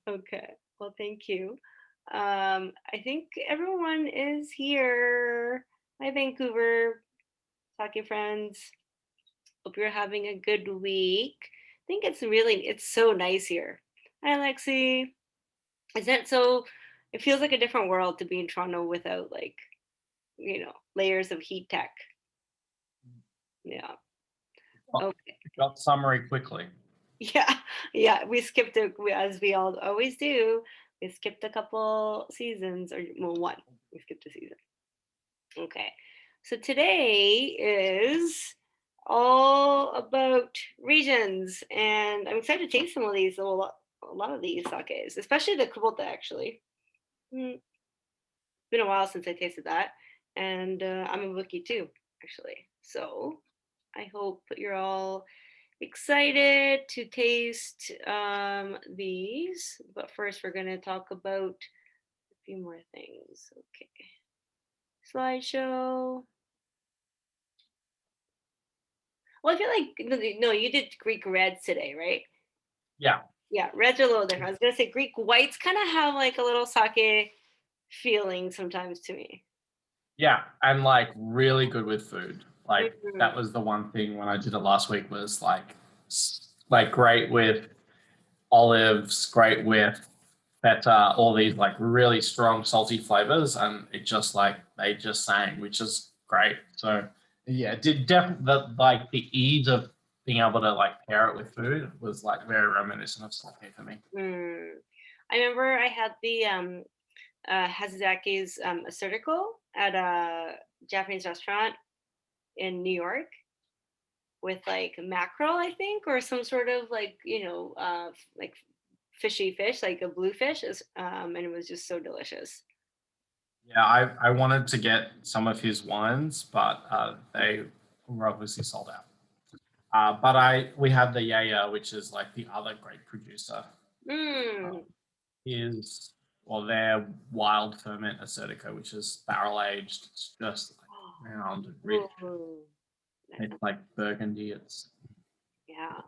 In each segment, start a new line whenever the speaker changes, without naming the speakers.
Okay. Well, thank you. I think everyone is here. Hi, Vancouver, sake friends. Hope you're having a good week. I think it's so nice here. Hi, Lexi. Isn't it so? It feels like a different world to be in Toronto without like, layers of heat tech. Yeah. Okay.
It got summary quickly.
Yeah. Yeah. We skipped it as we all always do. We skipped a couple seasons, or well, one. We skipped a season. Okay. So today is all about regions, and I'm excited to taste some of these, a lot of these sakes, especially the kubota, actually. Mm, been a while since I tasted that, and I'm a bookie too, actually. So I hope you're all excited to taste these. But first, we're going to talk about a few more things. Okay. Slideshow. Well, I feel like no, you did Greek reds today, right?
Yeah,
Yeah, reds are a little different. I was gonna say Greek whites kind of have like a little sake feeling sometimes to me.
yeah, and like really good with food. Like
Mhm.
that was the one thing when I did it last week was like like great with olives, great with feta, all these like really strong salty flavors, and it just like they just sang, which is great. So yeah, did definitely like the ease of being able to like pair it with food was like very reminiscent of sake for me.
Mm. I remember I had the Hazaki's Asuriko at a Japanese restaurant in New York with like mackerel, I think, or some sort of like like fishy fish, like a bluefish, and it was just so delicious.
Yeah, I wanted to get some of his wines, but they were obviously sold out. But I we have the Yaya, which is like the other great producer.
Mm.
Um, is well, their wild ferment Acertico, which is barrel aged. It's just like round and rich.
Ooh, that
It's
sounds,
like burgundy. It's
yeah,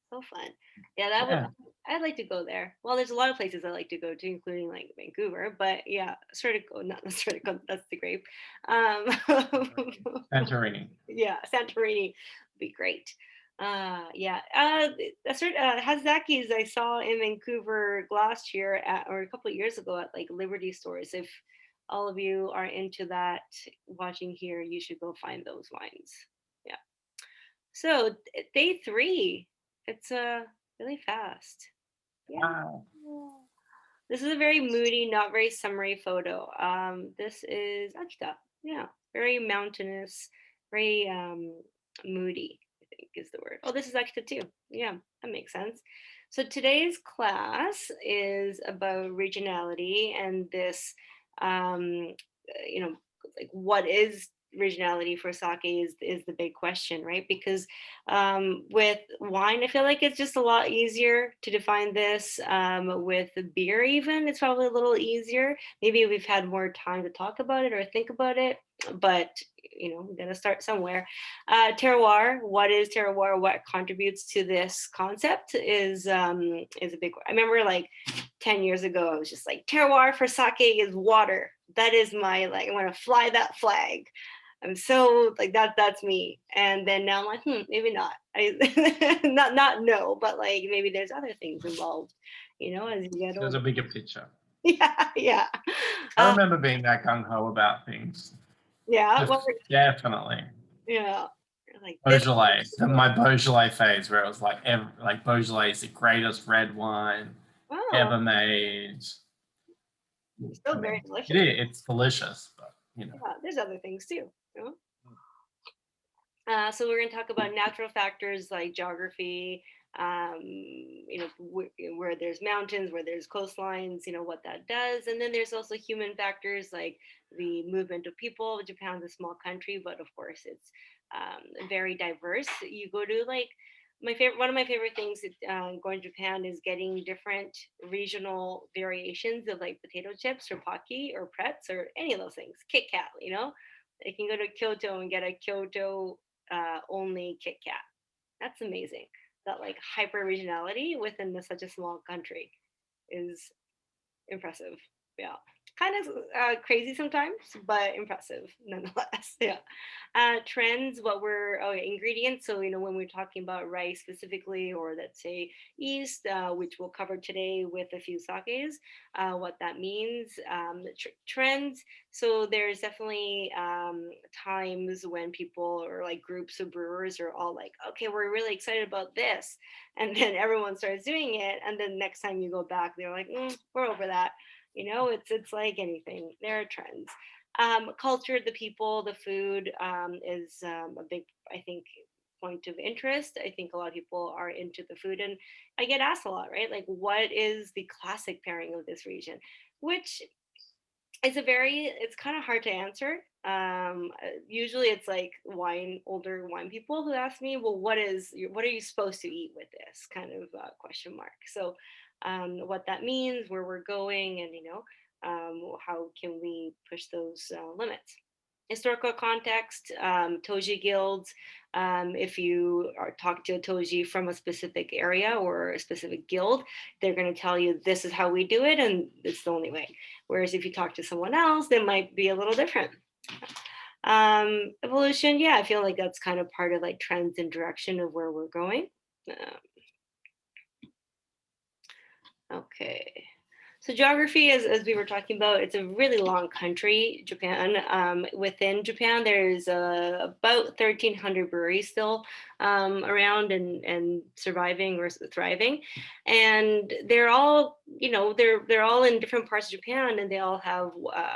so fun. Yeah, that would
yeah,
I'd like to go there. Well, there's a lot of places I like to go to, including like Vancouver. But yeah, Certico, not Certico, that's the grape. Um,
Santorini.
yeah, Santorini would be great. Yeah, Hazaki's I saw in Vancouver last year or a couple of years ago at like Liberty stores. If all of you are into that, watching here, you should go find those wines. Yeah. So day three, it's really fast. Yeah.
Wow.
This is a very moody, not very summery photo. This is Akita. Yeah, very mountainous, very moody, I think is the word. Oh, this is Akita too. Yeah, that makes sense. So today's class is about regionality and this, you know, like what is regionality for sake is the big question, right? Because with wine, I feel like it's just a lot easier to define this. With the beer, even, it's probably a little easier. Maybe we've had more time to talk about it or think about it, but we got to start somewhere. Terroir, what is terroir? What contributes to this concept is a big. I remember like 10 years ago, I was just like, terroir for sake is water. That is my like. I want to fly that flag. I'm so like that. That's me. And then now I'm like, maybe not. Not no, but like maybe there's other things involved. As you get
There's a
older.
bigger picture.
Yeah, yeah,
I
uh,
remember being that gung ho about things.
yeah. Well,
Just definitely.
yeah. Like this.
Beaujolais, my Beaujolais phase, where it was like, like Beaujolais is the greatest red wine
Oh,
ever made.
it's
I
still very
mean, it
delicious.
is, it's delicious, but
Yeah, there's other things too. You know? So we're going to talk about natural factors like geography, where there's mountains, where there's coastlines, what that does. And then there's also human factors like the movement of people. Japan's a small country, but of course it's very diverse. You go to like one of my favorite things going to Japan is getting different regional variations of like potato chips or pocky or pretz or any of those things. Kit Kat, they can go to Kyoto and get a Kyoto only Kit Kat. That's amazing. That like hyper regionality within such a small country is impressive. Yeah. Kind of crazy sometimes, but impressive nonetheless. Yeah. Trends, what were, oh, yeah, ingredients. So, when we're talking about rice specifically, or let's say yeast, which we'll cover today with a few sakes, what that means, trends. So, there's definitely times when people or like groups of brewers are all like, okay, we're really excited about this. And then everyone starts doing it. And then next time you go back, they're like, we're over that. It's like anything. There are trends. Culture, the people, the food is a big, I think, point of interest. I think a lot of people are into the food, and I get asked a lot, right? Like, what is the classic pairing of this region? Which is it's kind of hard to answer. Usually it's like older wine people who ask me, well, what are you supposed to eat with this kind of question mark. So, what that means, where we're going, and how can we push those limits. Historical context, Toji guilds. If you are talking to a Toji from a specific area or a specific guild, they're going to tell you this is how we do it, and it's the only way. Whereas if you talk to someone else, they might be a little different. Evolution, yeah, I feel like that's kind of part of like trends and direction of where we're going. Okay. So geography, as we were talking about, it's a really long country, Japan. Within Japan, there's about 1,300 breweries still around and surviving or thriving, and they're all, they're all in different parts of Japan, and they all have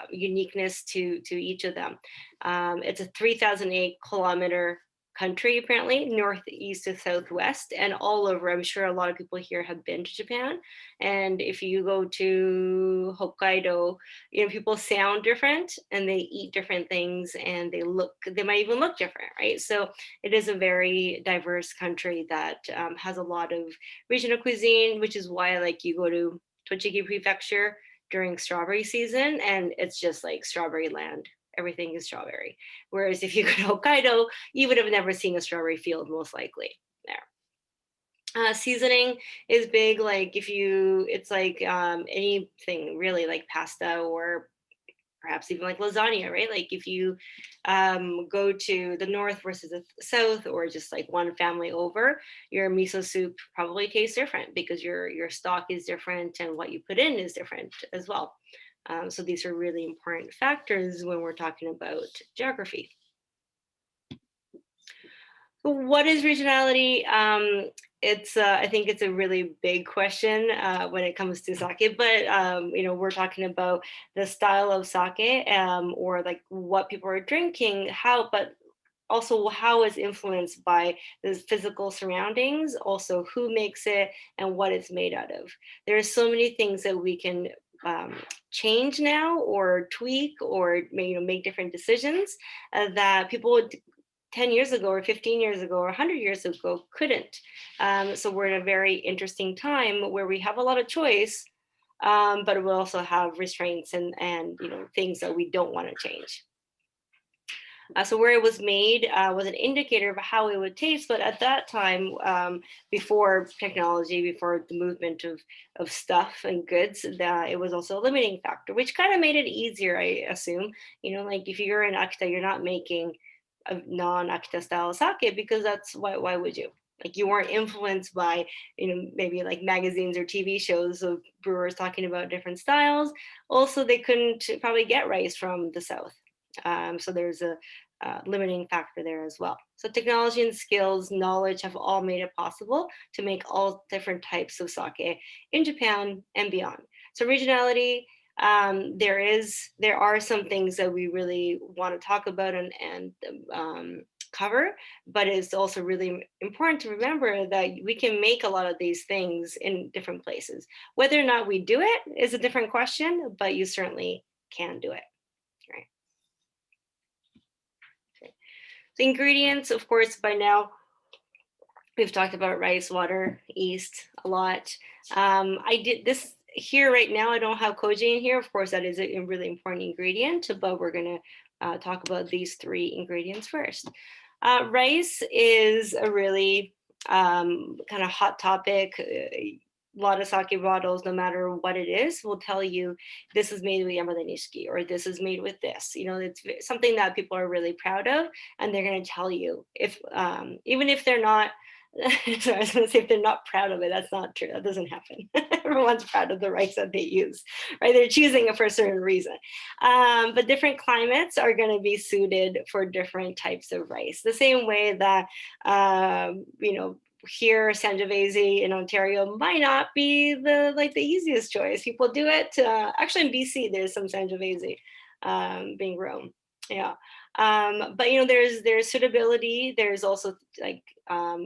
uniqueness to each of them. It's a 3,008 kilometer country, apparently, northeast to southwest, and all over. I'm sure a lot of people here have been to Japan. And if you go to Hokkaido, people sound different and they eat different things, and they might even look different, right? So it is a very diverse country that has a lot of regional cuisine, which is why, like, you go to Tochigi Prefecture during strawberry season, and it's just like strawberry land. Everything is strawberry. Whereas if you go to Hokkaido, you would have never seen a strawberry field, most likely there. Seasoning is big. Like, it's like anything really, like pasta or perhaps even like lasagna, right? Like, if you go to the north versus the south, or just like one family over, your miso soup probably tastes different because your stock is different and what you put in is different as well. So these are really important factors when we're talking about geography. So what is regionality? I think it's a really big question when it comes to sake, but we're talking about the style of sake, or like what people are drinking, but also how it's influenced by the physical surroundings, also who makes it and what it's made out of. There are so many things that we can change now, or tweak, or make different decisions that people 10 years ago or 15 years ago or 100 years ago couldn't. So we're in a very interesting time where we have a lot of choice, but we also have restraints and things that we don't want to change. So where it was made was an indicator of how it would taste, but at that time, before technology, before the movement of stuff and goods, that it was also a limiting factor, which kind of made it easier, I assume. Like, if you're in Akita, you're not making a non-Akita style sake, because that's why would you? Like, you weren't influenced by, maybe like magazines or TV shows of brewers talking about different styles. Also, they couldn't probably get rice from the south. So there's a limiting factor there as well. So technology and skills, knowledge have all made it possible to make all different types of sake in Japan and beyond. So regionality, there are some things that we really want to talk about and cover, but it's also really important to remember that we can make a lot of these things in different places. Whether or not we do it is a different question, but you certainly can do it. Right. Okay. So ingredients, of course, by now we've talked about rice, water, yeast a lot. I did this here right now. I don't have koji in here. Of course, that is a really important ingredient, but we're going to talk about these three ingredients first. Rice is a really kind of hot topic. lot of sake bottles, no matter what it is, will tell you this is made with Yamadanishiki or this is made with this. You know, it's something that people are really proud of, and they're going to tell you if even if they're not. Sorry, I was going to say if they're not proud of it, that's not true. That doesn't happen. Everyone's proud of the rice that they use, right? They're choosing it for a certain reason. But different climates are going to be suited for different types of rice. The same way that you know, here Sangiovese in Ontario might not be the easiest choice. People do it. Actually, in BC, there's some Sangiovese being grown. Yeah, but you know, there's suitability. There's also like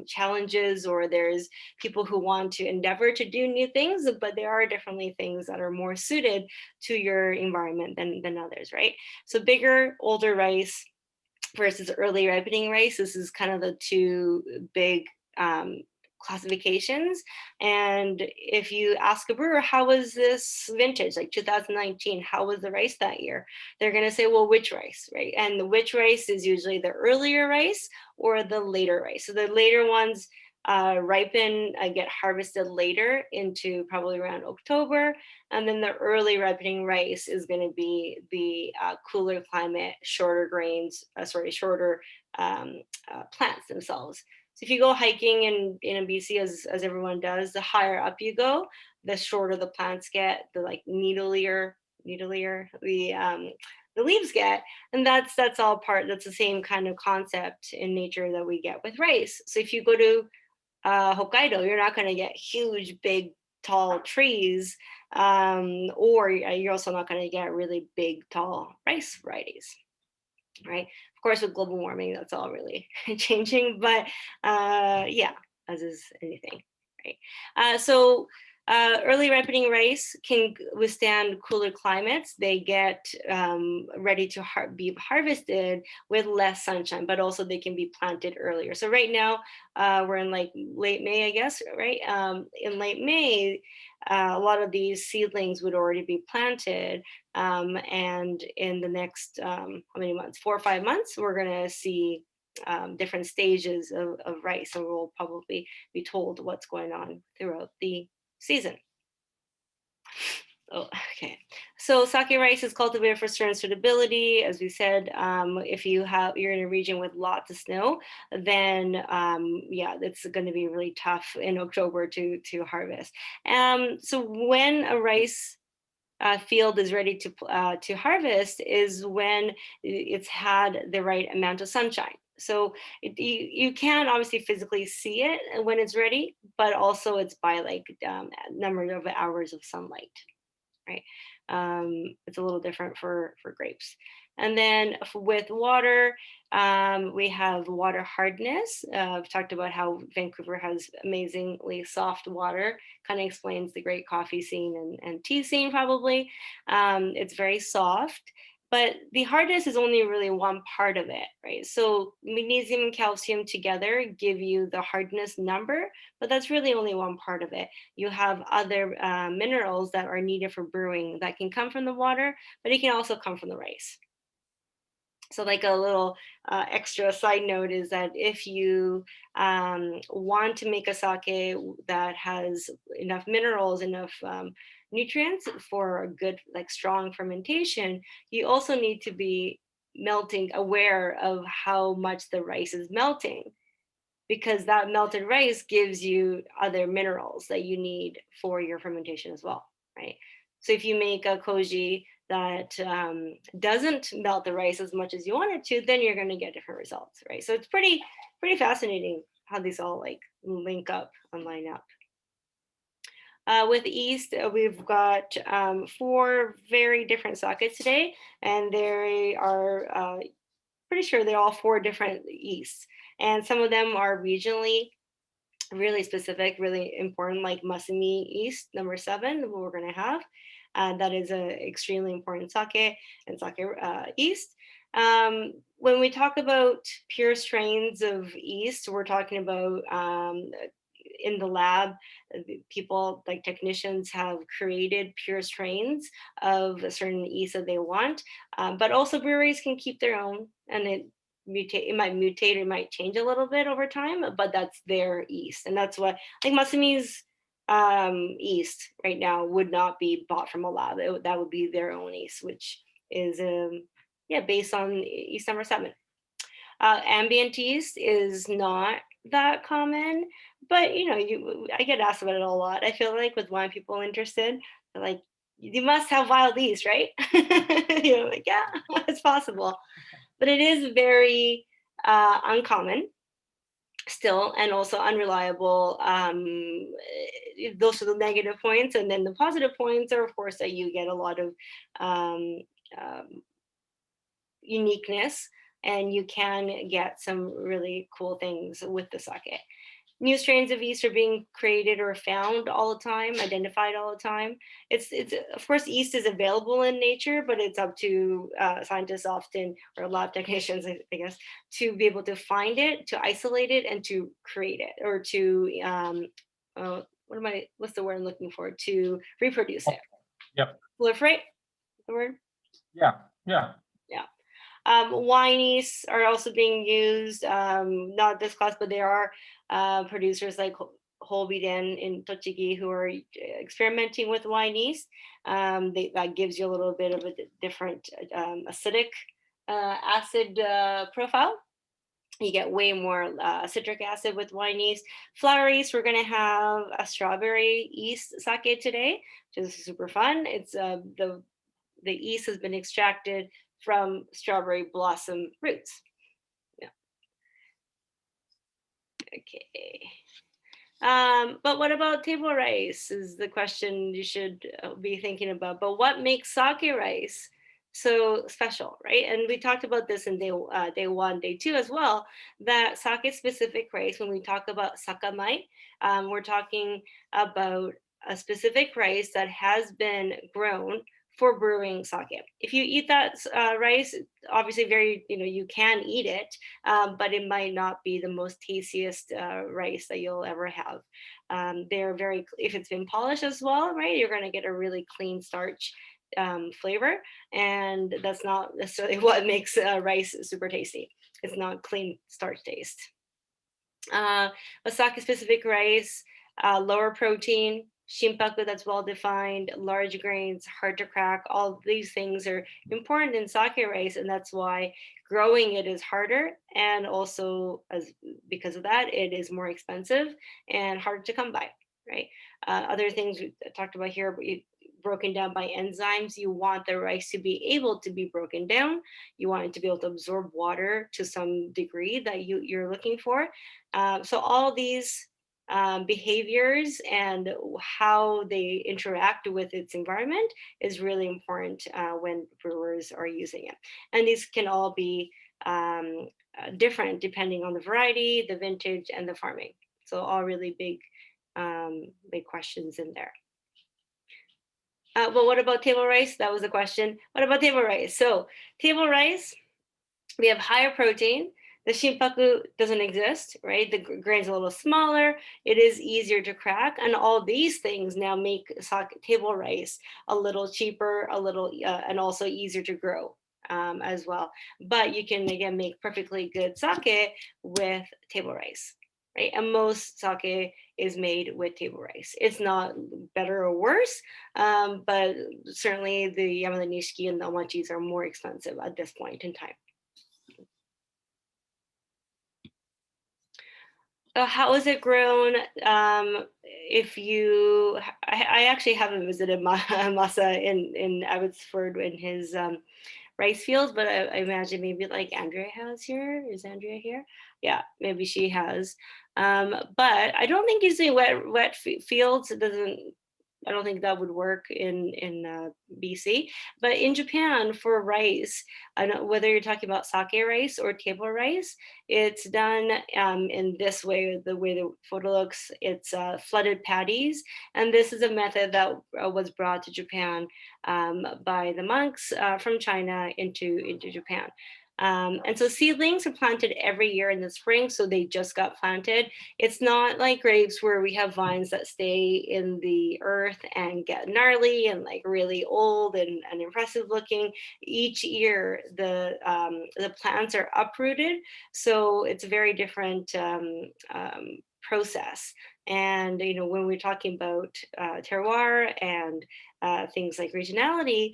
challenges, or there's people who want to endeavor to do new things, but there are definitely things that are more suited to your environment than others, right? So bigger, older rice versus early ripening rice. This is kind of the two big classifications. And if you ask a brewer, how was this vintage, like 2019, how was the rice that year? They're going to say, well, which rice, right? And the which rice is usually the earlier rice or the later rice. So the later ones ripen, get harvested later into probably around October. And then the early ripening rice is going to be the cooler climate, shorter grains, shorter plants themselves. So if you go hiking in BC, as everyone does, the higher up you go, the shorter the plants get, the like needlier the leaves get. And that's all part, that's the same kind of concept in nature that we get with rice. So if you go to Hokkaido, you're not going to get huge, big, tall trees, or you're also not going to get really big, tall rice varieties, right? Of course, with global warming, that's all really changing, but yeah, as is anything, right? Early ripening rice can withstand cooler climates. They get ready to be harvested with less sunshine, but also they can be planted earlier. So right now, we're in like late May, I guess, right? In late May, a lot of these seedlings would already be planted. And in the next, how many months? 4 or 5 months, we're going to see different stages of rice, and we'll probably be told what's going on throughout the season. Oh, okay. So sake rice is cultivated for certain suitability. As we said, if you're in a region with lots of snow, then yeah, it's going to be really tough in October to harvest. So when a rice field is ready to harvest is when it's had the right amount of sunshine. So you can obviously physically see it when it's ready, but also it's by like number of hours of sunlight, right? It's a little different for grapes. And then with water, we have water hardness. I've talked about how Vancouver has amazingly soft water, kind of explains the great coffee scene and tea scene probably. It's very soft, but the hardness is only really one part of it, right? So magnesium and calcium together give you the hardness number, but that's really only one part of it. You have other minerals that are needed for brewing that can come from the water, but it can also come from the rice. So like a little extra side note is that if you want to make a sake that has enough minerals, enough nutrients for a good, like strong fermentation, you also need to be aware of how much the rice is melting, because that melted rice gives you other minerals that you need for your fermentation as well, right? So if you make a koji that doesn't melt the rice as much as you want it to, then you're going to get different results, right? So it's pretty fascinating how these all like link up and line up. With yeast, we've got 4 very different sockets today, and they are pretty sure they're all 4 different yeasts. And some of them are regionally really specific, really important, like Masumi yeast, number 7, what we're going to have. That is an extremely important sake and sake yeast. When we talk about pure strains of yeast, we're talking about in the lab, people like technicians have created pure strains of a certain yeast that they want, but also breweries can keep their own, and it might mutate, it might change a little bit over time, but that's their yeast. And that's what I think Masumi's yeast right now would not be bought from a lab. That would be their own yeast, which is yeah, based on yeast number 7. Ambient yeast is not that common, but I get asked about it a lot. I feel like with wine people interested, they're like, you must have wild yeast, right? Like, yeah, it's possible, but it is very uncommon still, and also unreliable. Those are the negative points, and then the positive points are, of course, that you get a lot of um, um, uniqueness, and you can get some really cool things with the sake. New strains of yeast are being created or found all the time, identified all the time. It's of course, yeast is available in nature, but it's up to scientists often, or lab technicians, I guess, to be able to find it, to isolate it, and to create it, or to what's the word I'm looking for? To reproduce it.
Yep.
Proliferate, the word?
Yeah. Yeah.
Yeah. Wine yeasts are also being used, not this class, but there are producers like Holbiden in Tochigi who are experimenting with wine yeast. That gives you a little bit of a different acidic acid profile. You get way more citric acid with wine yeast. Flower yeast, we're going to have a strawberry yeast sake today, which is super fun. It's the yeast has been extracted from strawberry blossom roots. Yeah. Okay. But what about table rice is the question you should be thinking about. But what makes sake rice so special, right? And we talked about this in day 1, day 2 as well, that sake specific rice, when we talk about sakamai, we're talking about a specific rice that has been grown for brewing sake. If you eat that rice, obviously you can eat it, but it might not be the most tastiest rice that you'll ever have. They're very, if it's been polished as well, right, you're going to get a really clean starch flavor, and that's not necessarily what makes rice super tasty. It's not clean starch taste. A sake specific rice, lower protein, shimpaku that's well defined, large grains, hard to crack. All these things are important in sake rice, and that's why growing it is harder. And also, as because of that, it is more expensive and hard to come by. Right. Other things we talked about here, broken down by enzymes. You want the rice to be able to be broken down. You want it to be able to absorb water to some degree that you're looking for. So all these behaviors and how they interact with its environment is really important when brewers are using it. And these can all be different depending on the variety, the vintage, and the farming. So all really big questions in there. But what about table rice? That was the question. What about table rice? So table rice, we have higher protein. The shimpaku doesn't exist, right? The grain's a little smaller. It is easier to crack, and all these things now make table rice a little cheaper, and also easier to grow as well. But you can again make perfectly good sake with table rice, right? And most sake is made with table rice. It's not better or worse, but certainly the Yamada Nishiki and the Omachis are more expensive at this point in time. How is it grown? If you, I actually haven't visited Masa in Abbotsford in his rice fields, but I imagine maybe like Andrea has here. Is Andrea here? Yeah, maybe she has. But I don't think using wet fields doesn't. I don't think that would work in BC. But in Japan, for rice, I don't, whether you're talking about sake rice or table rice, it's done in this way. The way the photo looks, it's flooded paddies, and this is a method that was brought to Japan by the monks from China into Japan. And so seedlings are planted every year in the spring, so they just got planted. It's not like grapes where we have vines that stay in the earth and get gnarly and like really old and impressive looking. Each year, the plants are uprooted, so it's a very different process. And when we're talking about terroir and things like regionality,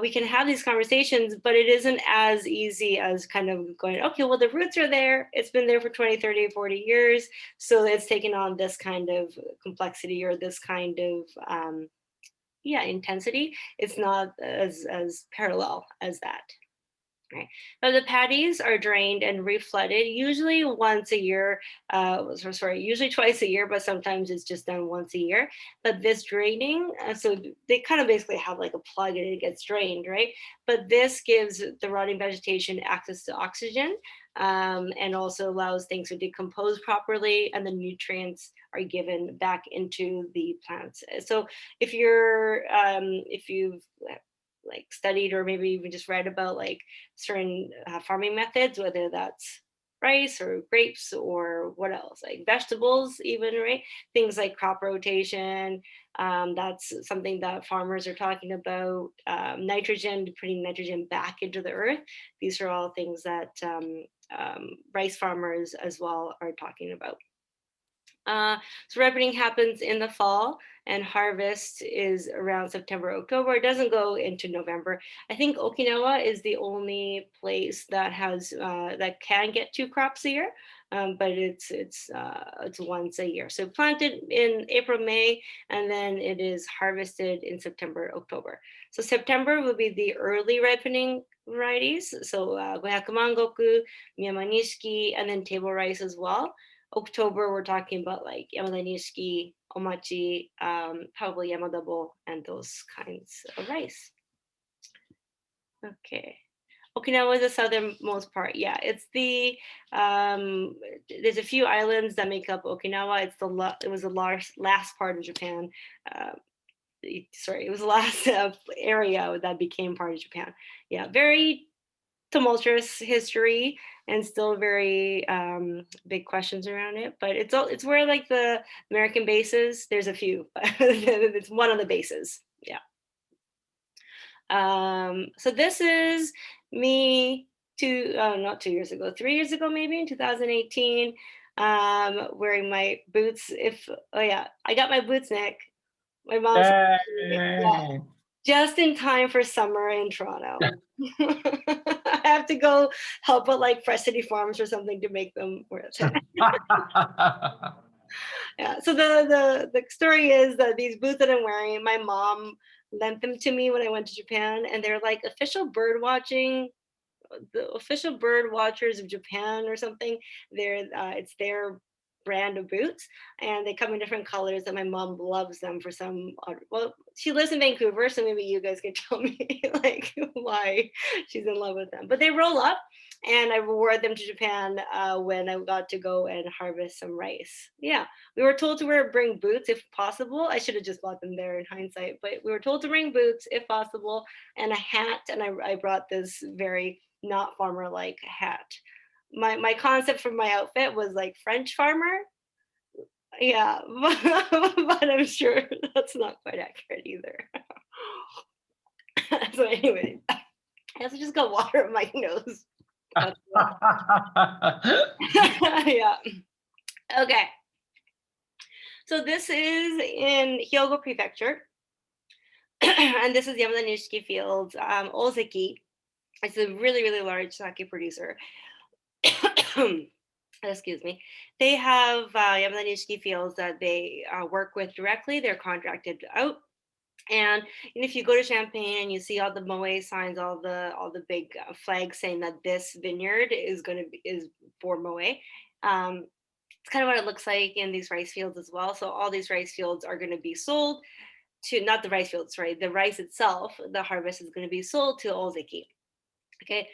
we can have these conversations, but it isn't as easy as kind of going, okay, well, the roots are there. It's been there for 20, 30, 40 years. So it's taken on this kind of complexity or this kind of intensity. It's not as parallel as that. Right. But the patties are drained and reflooded usually once a year. Usually twice a year, but sometimes it's just done once a year. But this draining, so they kind of basically have like a plug and it gets drained, right? But this gives the rotting vegetation access to oxygen, and also allows things to decompose properly, and the nutrients are given back into the plants. So if you've like studied or maybe even just read about like certain farming methods, whether that's rice or grapes or what else, like vegetables, even, right? Things like crop rotation. That's something that farmers are talking about. Nitrogen, putting nitrogen back into the earth. These are all things that rice farmers as well are talking about. So ripening happens in the fall, and harvest is around September, October. It doesn't go into November. I think Okinawa is the only place that has that can get two crops a year, but it's once a year. So planted in April, May, and then it is harvested in September, October. So September will be the early ripening varieties. So 500 Miyama-nishiki, and then table rice as well. October, we're talking about like Yamada-nishiki, omachi, probably yamadabo, and those kinds of rice. Okay. Okinawa is the southernmost part. Yeah, it's there's a few islands that make up Okinawa. It was the last part of Japan. It was the last area that became part of Japan. Yeah, very tumultuous history and still very big questions around it. But it's where like the American bases. There's a few, but it's one of the bases. Yeah. So this is me not 2 years ago, 3 years ago, maybe in 2018, wearing my boots. I got my boots, Nick. My mom's, yeah,
Yay.
just in time for summer in Toronto. I have to go help at like Fresh City Farms or something to make them worth it. Yeah. So the story is that these boots that I'm wearing, my mom lent them to me when I went to Japan, and they're like official bird watching, the official bird watchers of Japan or something. It's their brand of boots, and they come in different colors. And my mom loves them for some well, she lives in Vancouver, so maybe you guys can tell me like why she's in love with them. But they roll up, and I wore them to Japan when I got to go and harvest some rice. Yeah, we were told to bring boots if possible. I should have just bought them there in hindsight, but we were told to bring boots if possible, and a hat. And I brought this very not farmer like hat. My concept for my outfit was like French farmer. Yeah, but I'm sure that's not quite accurate either. So anyway, I also just got water in my nose. Yeah. Okay. So this is in Hyogo Prefecture, and this is Yamada Nishiki Fields, Ozeki. It's a really, really large sake producer. Excuse me. They have Yamada Nishiki fields that they work with directly. They're contracted out. And if you go to Champagne and you see all the Moe signs, all the big flags saying that this vineyard is for Moe, it's kind of what it looks like in these rice fields as well. So all these rice fields are going to be sold to, not the rice fields, sorry, the rice itself. The harvest is going to be sold to Ozeki. Okay,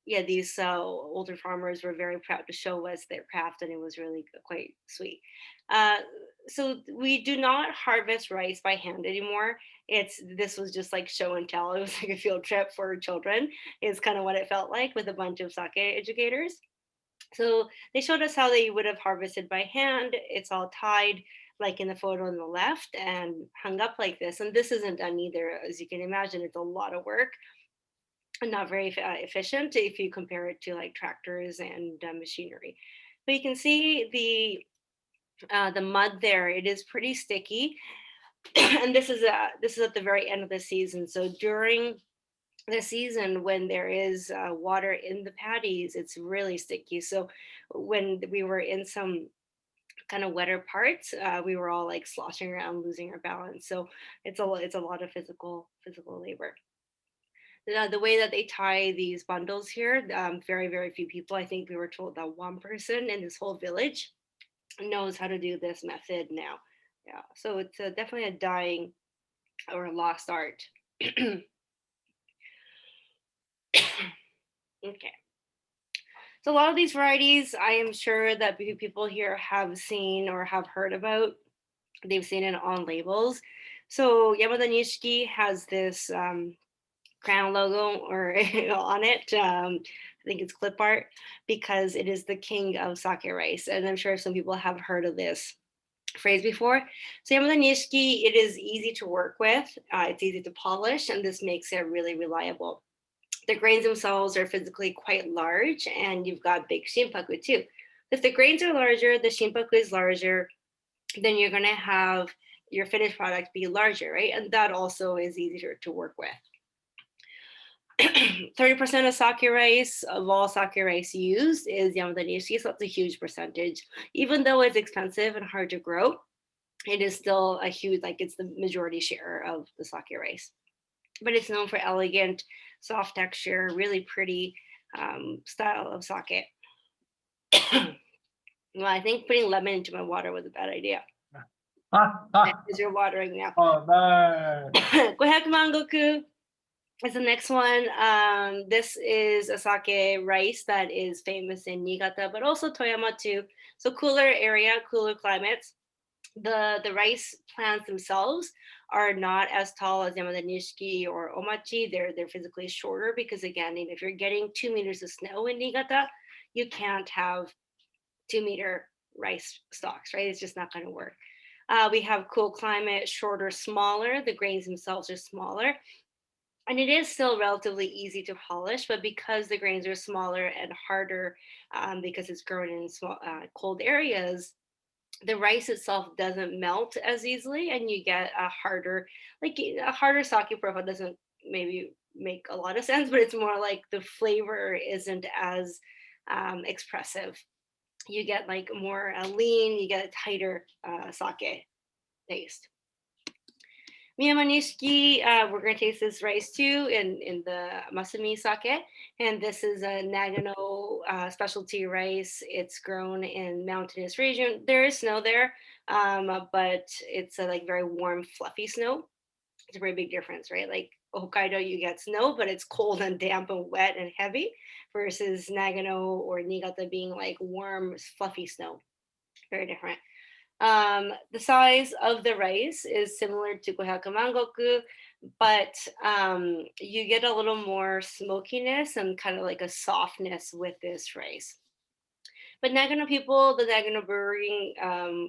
yeah, these older farmers were very proud to show us their craft, and it was really quite sweet. Uh, so we do not harvest rice by hand anymore. This was just like show and tell. It was like a field trip for children. Is kind of what it felt like with a bunch of sake educators. So they showed us how they would have harvested by hand. It's all tied like in the photo on the left and hung up like this. And this isn't done either. As you can imagine, it's a lot of work and not very efficient if you compare it to like tractors and machinery. But you can see the mud there. It is pretty sticky, and this is at the very end of the season. So during the season when there is water in the patties, it's really sticky. So when we were in some kind of wetter parts, we were all like sloshing around, losing our balance. So it's a lot of physical labor. The way that they tie these bundles here, very few people. I think we were told that one person in this whole village knows how to do this method now. Yeah, so it's definitely a dying or a lost art. Okay. So a lot of these varieties, I am sure that people here have seen or have heard about. They've seen it on labels. So Yamada Nishiki has this crown logo or on it. I think it's clip art because it is the king of sake rice, and I'm sure some people have heard of this phrase before. So Yamada Nishiki, it is easy to work with. It's easy to polish, and this makes it really reliable. The grains themselves are physically quite large, and you've got big shinpaku too. If the grains are larger, the shinpaku is larger, then you're going to have your finished product be larger, right? And that also is easier to work with. 30% of sake rice, of all sake rice used, is Yamada Nishi, so that's a huge percentage. Even though it's expensive and hard to grow, it is still a huge, like it's the majority share of the sake rice. But it's known for elegant, soft texture, really pretty style of sake. Well, I think putting lemon into my water was a bad idea. Because you're watering now.
Oh no.
Gohaku Mangoku is the next one. This is a sake rice that is famous in Niigata, but also Toyama too. So cooler area, cooler climates. The rice plants themselves are not as tall as Yamada Nishiki or Omachi. They're physically shorter because again, if you're getting 2 meters of snow in Niigata, you can't have 2 meter rice stalks, right? It's just not going to work. We have cool climate, shorter, smaller. The grains themselves are smaller. And it is still relatively easy to polish, but because the grains are smaller and harder, because it's grown in small, cold areas, the rice itself doesn't melt as easily, and you get a harder sake profile. Doesn't maybe make a lot of sense, but it's more like the flavor isn't as expressive. You get like more lean, you get a tighter sake taste. Miyama Nishiki, we're going to taste this rice too in the Masumi sake. And this is a Nagano specialty rice. It's grown in mountainous region. There is snow there, but it's a like very warm, fluffy snow. It's a very big difference, right? Like Hokkaido, you get snow, but it's cold and damp and wet and heavy, versus Nagano or Niigata being like warm, fluffy snow. Very different. The size of the rice is similar to Kohaku Mangoku, but you get a little more smokiness and kind of like a softness with this rice. But Nagano people, the Nagano brewing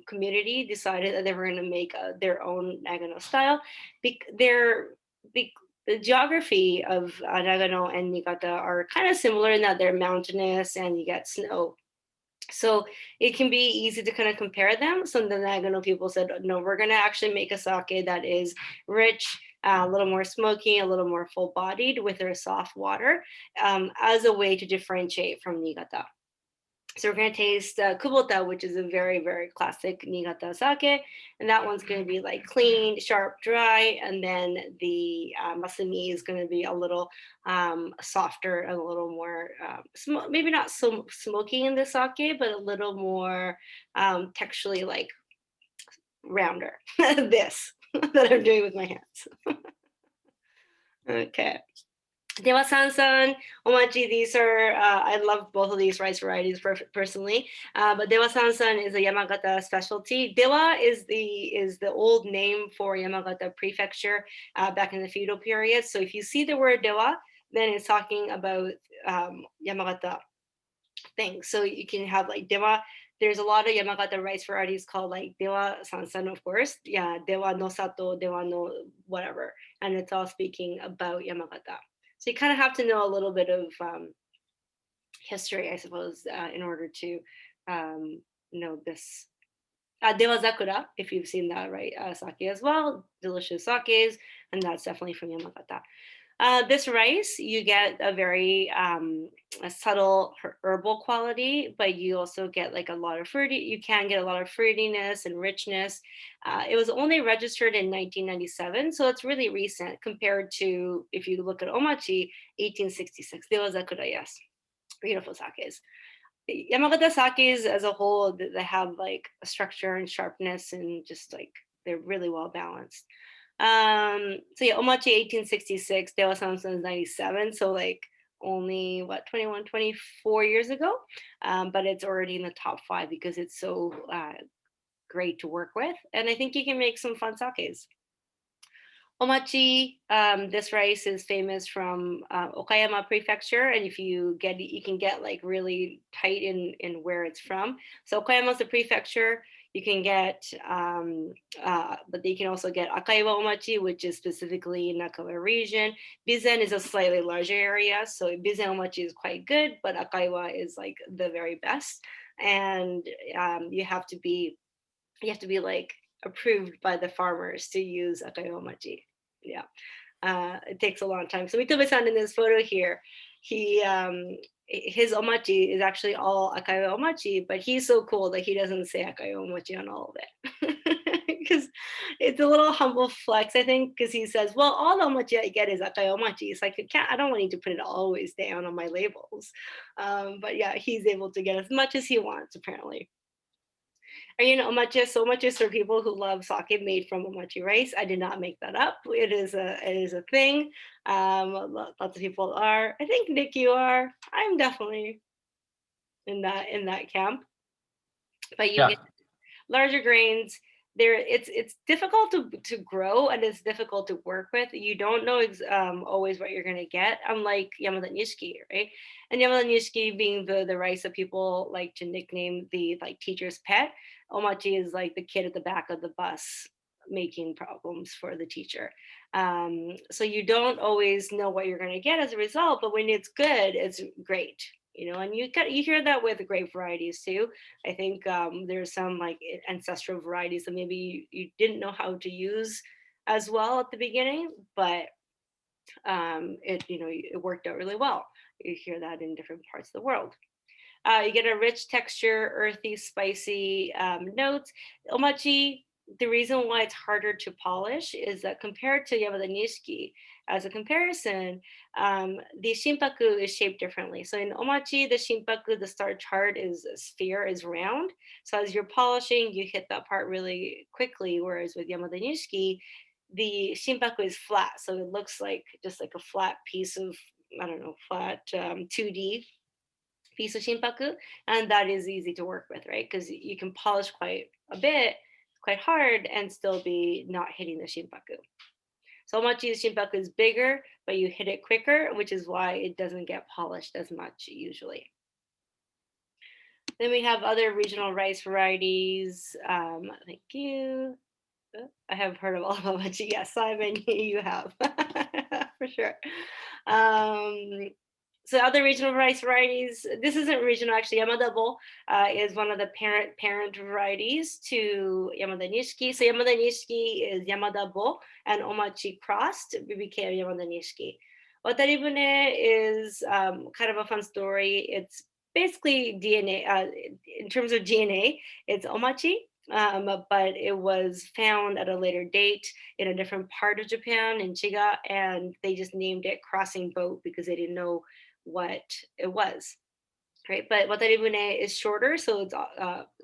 community, decided that they were going to make their own Nagano style. The geography of Nagano and Niigata are kind of similar in that they're mountainous and you get snow. So it can be easy to kind of compare them. So the Nagano people said, no, we're going to actually make a sake that is rich, a little more smoky, a little more full bodied with their soft water as a way to differentiate from Niigata. So we're going to taste Kubota, which is a very classic Niigata sake. And that one's going to be like clean, sharp, dry. And then the Masumi is going to be a little softer and a little more, maybe not so smoky in the sake, but a little more texturally like rounder. This that I'm doing with my hands. Okay. Dewa Sansan, Omachi, these are, I love both of these rice varieties personally, but Dewa Sansan is a Yamagata specialty. Dewa is the old name for Yamagata prefecture back in the feudal period. So if you see the word Dewa, then it's talking about Yamagata things. So you can have like Dewa. There's a lot of Yamagata rice varieties called like Dewa Sansan, of course. Yeah, Dewa no Sato, Dewa no whatever. And it's all speaking about Yamagata. So you kind of have to know a little bit of history, I suppose, in order to this Dewa Zakura, if you've seen that, right? Sake as well, delicious sakes, and that's definitely from Yamagata. This rice, you get a very a subtle herbal quality, but you also get like a lot of fruity. You can get a lot of fruitiness and richness. It was only registered in 1997, so it's really recent compared to if you look at Omachi, 1866. Dewa Zakura, yes, beautiful sakes. Yamagata sakes as a whole, they have like a structure and sharpness and just like they're really well balanced. So yeah, Omachi 1866, Dewa Samson's 97. So like only what 21, 24 years ago. But it's already in the top five because it's so great to work with. And I think you can make some fun sakes. Omachi, this rice is famous from Okayama Prefecture, and if you get it, you can get like really tight in where it's from. So Okayama is the prefecture. You can get, but you can also get Akaiwa Omachi, which is specifically in Nakawa region. Bizen is a slightly larger area, so Bizen Omachi is quite good, but Akaiwa is like the very best. And you have to be like approved by the farmers to use akayomachi. Yeah, it takes a long time. So Mitobe-san in this photo here, he his omachi is actually all akayo omachi, but he's so cool that he doesn't say akayo omachi on all of it because it's a little humble flex, I think, because he says, "Well, all the omachi I get is akayo omachi." It's like I don't need to put it always down on my labels, but yeah, he's able to get as much as he wants apparently. Or, omachi so much is for people who love sake made from omachi rice. I did not make that up. It is a thing. Lots of people are. I think Nick, you are. I'm definitely in that camp. But you
Yeah.
get larger grains. It's difficult to grow and it's difficult to work with. You don't know always what you're gonna get, unlike Yamada Nishiki, right? And Yamada Nishiki being the rice that people like to nickname the like teacher's pet. Omachi is like the kid at the back of the bus making problems for the teacher. So you don't always know what you're gonna get as a result, but when it's good, it's great. And you hear that with grape varieties too. I think there's some like ancestral varieties that maybe you didn't know how to use as well at the beginning, but it worked out really well. You hear that in different parts of the world. You get a rich texture, earthy, spicy notes. Omachi, the reason why it's harder to polish is that compared to Yamada Nishiki, as a comparison, the shinpaku is shaped differently. So in omachi, the shinpaku, the starch heart is a sphere, is round. So as you're polishing, you hit that part really quickly. Whereas with Yamada Nishiki, the shinpaku is flat. So it looks like just like a flat piece of, I don't know, flat 2D piece of shinpaku, and that is easy to work with, right? Because you can polish quite a bit, quite hard, and still be not hitting the shinpaku. So much use shinpaku is bigger, but you hit it quicker, which is why it doesn't get polished as much usually. Then we have other regional rice varieties. Thank you. I have heard of all of them. Yes, Simon, you have for sure. Um, so other regional rice varieties. This isn't regional actually. Yamadabo is one of the parent varieties to Yamada Nishiki. So Yamada Nishiki is Yamadabo and Omachi crossed. We became Yamada Nishiki. Wataribune is kind of a fun story. It's basically DNA. In terms of DNA, it's Omachi, but it was found at a later date in a different part of Japan in Chiga, and they just named it crossing boat because they didn't know what it was, right? But Wataribune is shorter, so it's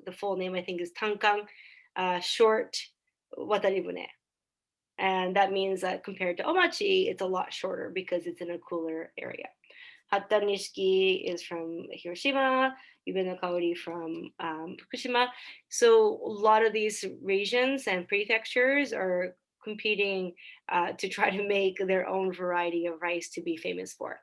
the full name I think is Tankang, short Wataribune, and that means that compared to Omachi, it's a lot shorter because it's in a cooler area. Hatta Nishiki is from Hiroshima, Yube no Kaori from Fukushima. So a lot of these regions and prefectures are competing to try to make their own variety of rice to be famous for.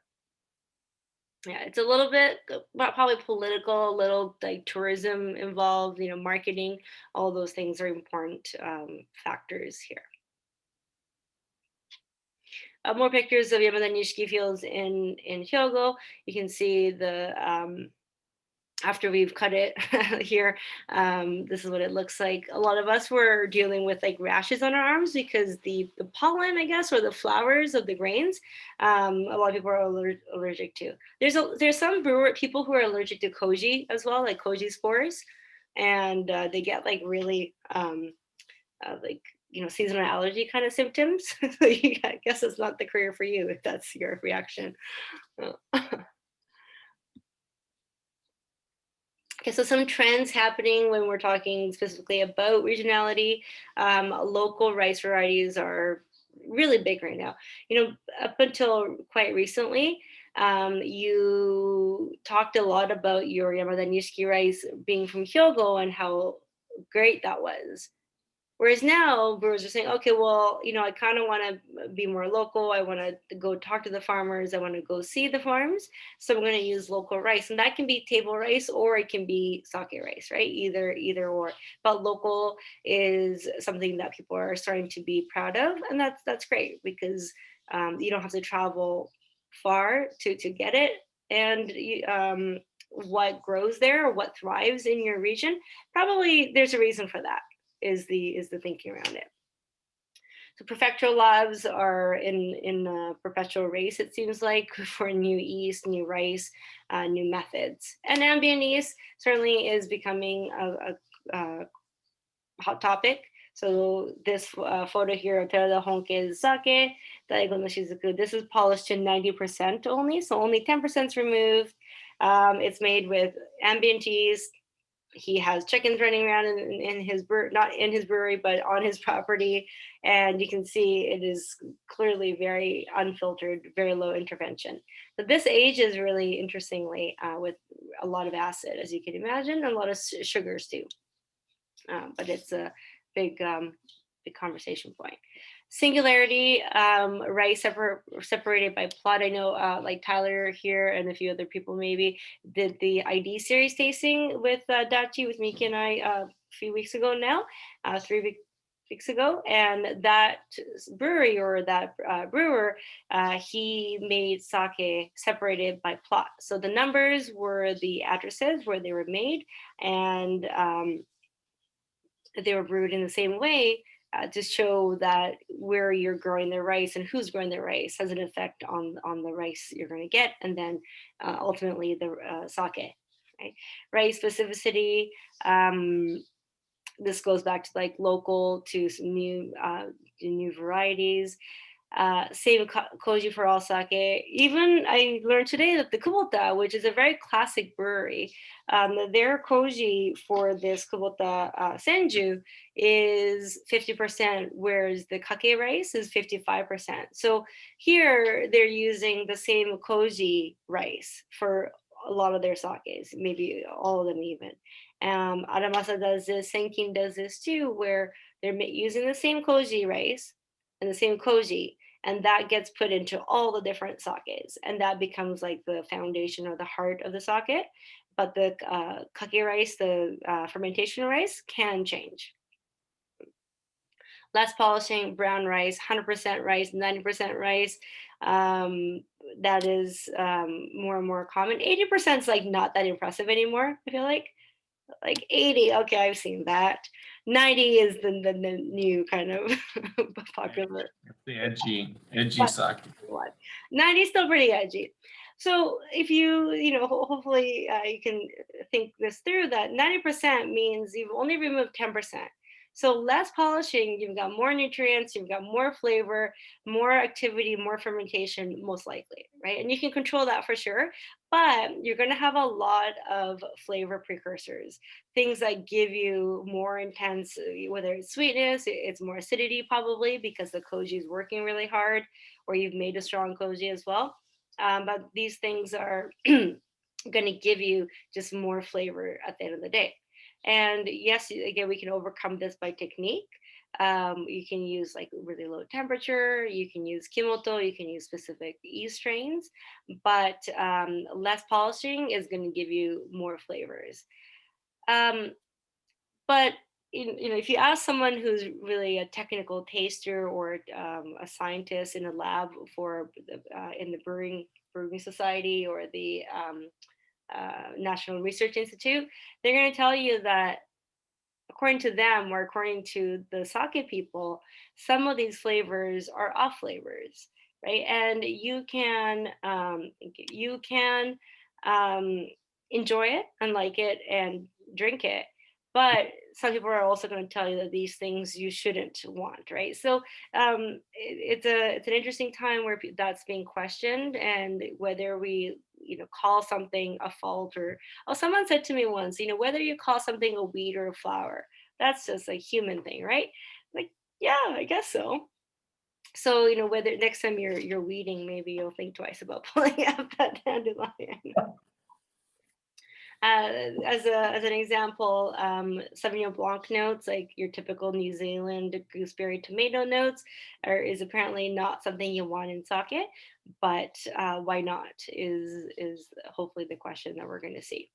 Yeah, it's a little bit probably political, a little like tourism involved, marketing, all those things are important factors here. More pictures of Yamada Nishiki fields in Hyogo. You can see after we've cut it here, this is what it looks like. A lot of us were dealing with like rashes on our arms because the pollen, I guess, or the flowers of the grains, a lot of people are allergic to. There's some brewer people who are allergic to koji as well, like koji spores, and they get like really like seasonal allergy kind of symptoms. So I guess it's not the career for you if that's your reaction. Okay, so some trends happening when we're talking specifically about regionality. Local rice varieties are really big right now. Up until quite recently, you talked a lot about your Yamadanishiki rice being from Hyogo and how great that was. Whereas now brewers are saying, okay, well, I kind of want to be more local. I want to go talk to the farmers. I want to go see the farms. So I'm going to use local rice, and that can be table rice or it can be sake rice, right? Either or. But local is something that people are starting to be proud of, and that's great because you don't have to travel far to get it. And what grows there, or what thrives in your region, probably there's a reason for that is the thinking around it. So prefectural labs are in perpetual race, it seems like, for new yeast, new rice, new methods. And ambient yeast certainly is becoming a hot topic. So this photo here of Terra Honke Sake, Daigo no Shizuku, this is polished to 90% only, so only 10% is removed. It's made with ambient yeast. He has chickens running around in his not in his brewery, but on his property, and you can see it is clearly very unfiltered, very low intervention. But this ages really interestingly with a lot of acid, as you can imagine, and a lot of sugars too. But it's a big big conversation point. Singularity, rice separated by plot. I know like Tyler here and a few other people maybe did the ID series tasting with Dachi, with Miki and I a few weeks ago now, 3 weeks ago. And that brewery, or that brewer, he made sake separated by plot. So the numbers were the addresses where they were made, and they were brewed in the same way, to show that where you're growing the rice and who's growing the rice has an effect on the rice you're going to get, and then ultimately the sake. Right? Rice specificity. This goes back to like local to some new varieties. Same koji for all sake. Even I learned today that the Kubota, which is a very classic brewery, their koji for this Kubota Senju is 50%, whereas the kake rice is 55%. So here they're using the same koji rice for a lot of their sakes, maybe all of them even. Aramasa does this, Senkin does this too, where they're using the same koji rice and the same koji, and that gets put into all the different sakes, and that becomes like the foundation or the heart of the sake. But the kake rice, the fermentation rice, can change. Less polishing, brown rice, 100% rice, 90% rice. That is more and more common. 80% is like not that impressive anymore, I feel like 80, okay, I've seen that. 90 is the new kind of popular
The edgy sake.
one. 90 is still pretty edgy. So if hopefully you can think this through, that 90% means you've only removed 10%. So less polishing, you've got more nutrients, you've got more flavor, more activity, more fermentation, most likely, right? And you can control that for sure, but you're going to have a lot of flavor precursors, things that give you more intense, whether it's sweetness, it's more acidity probably because the koji is working really hard, or you've made a strong koji as well. But these things are going to give you just more flavor at the end of the day. And yes, again, we can overcome this by technique. You can use like really low temperature, you can use kimoto, you can use specific yeast strains, but less polishing is going to give you more flavors. Um, but if you ask someone who's really a technical taster, or a scientist in a lab for in the brewing society, or the National Research Institute, they're going to tell you that according to them or according to the sake people, some of these flavors are off flavors, right? And you can um, enjoy it and like it and drink it, but some people are also going to tell you that these things you shouldn't want, right? So it's an interesting time where that's being questioned, and whether we call something a fault or, oh, someone said to me once, whether you call something a weed or a flower, that's just a human thing, right? Like, yeah, I guess so. So, whether next time you're weeding, maybe you'll think twice about pulling out that dandelion. As an example, Sauvignon Blanc notes, like your typical New Zealand gooseberry tomato notes, is apparently not something you want in sake, but why not is hopefully the question that we're going to see.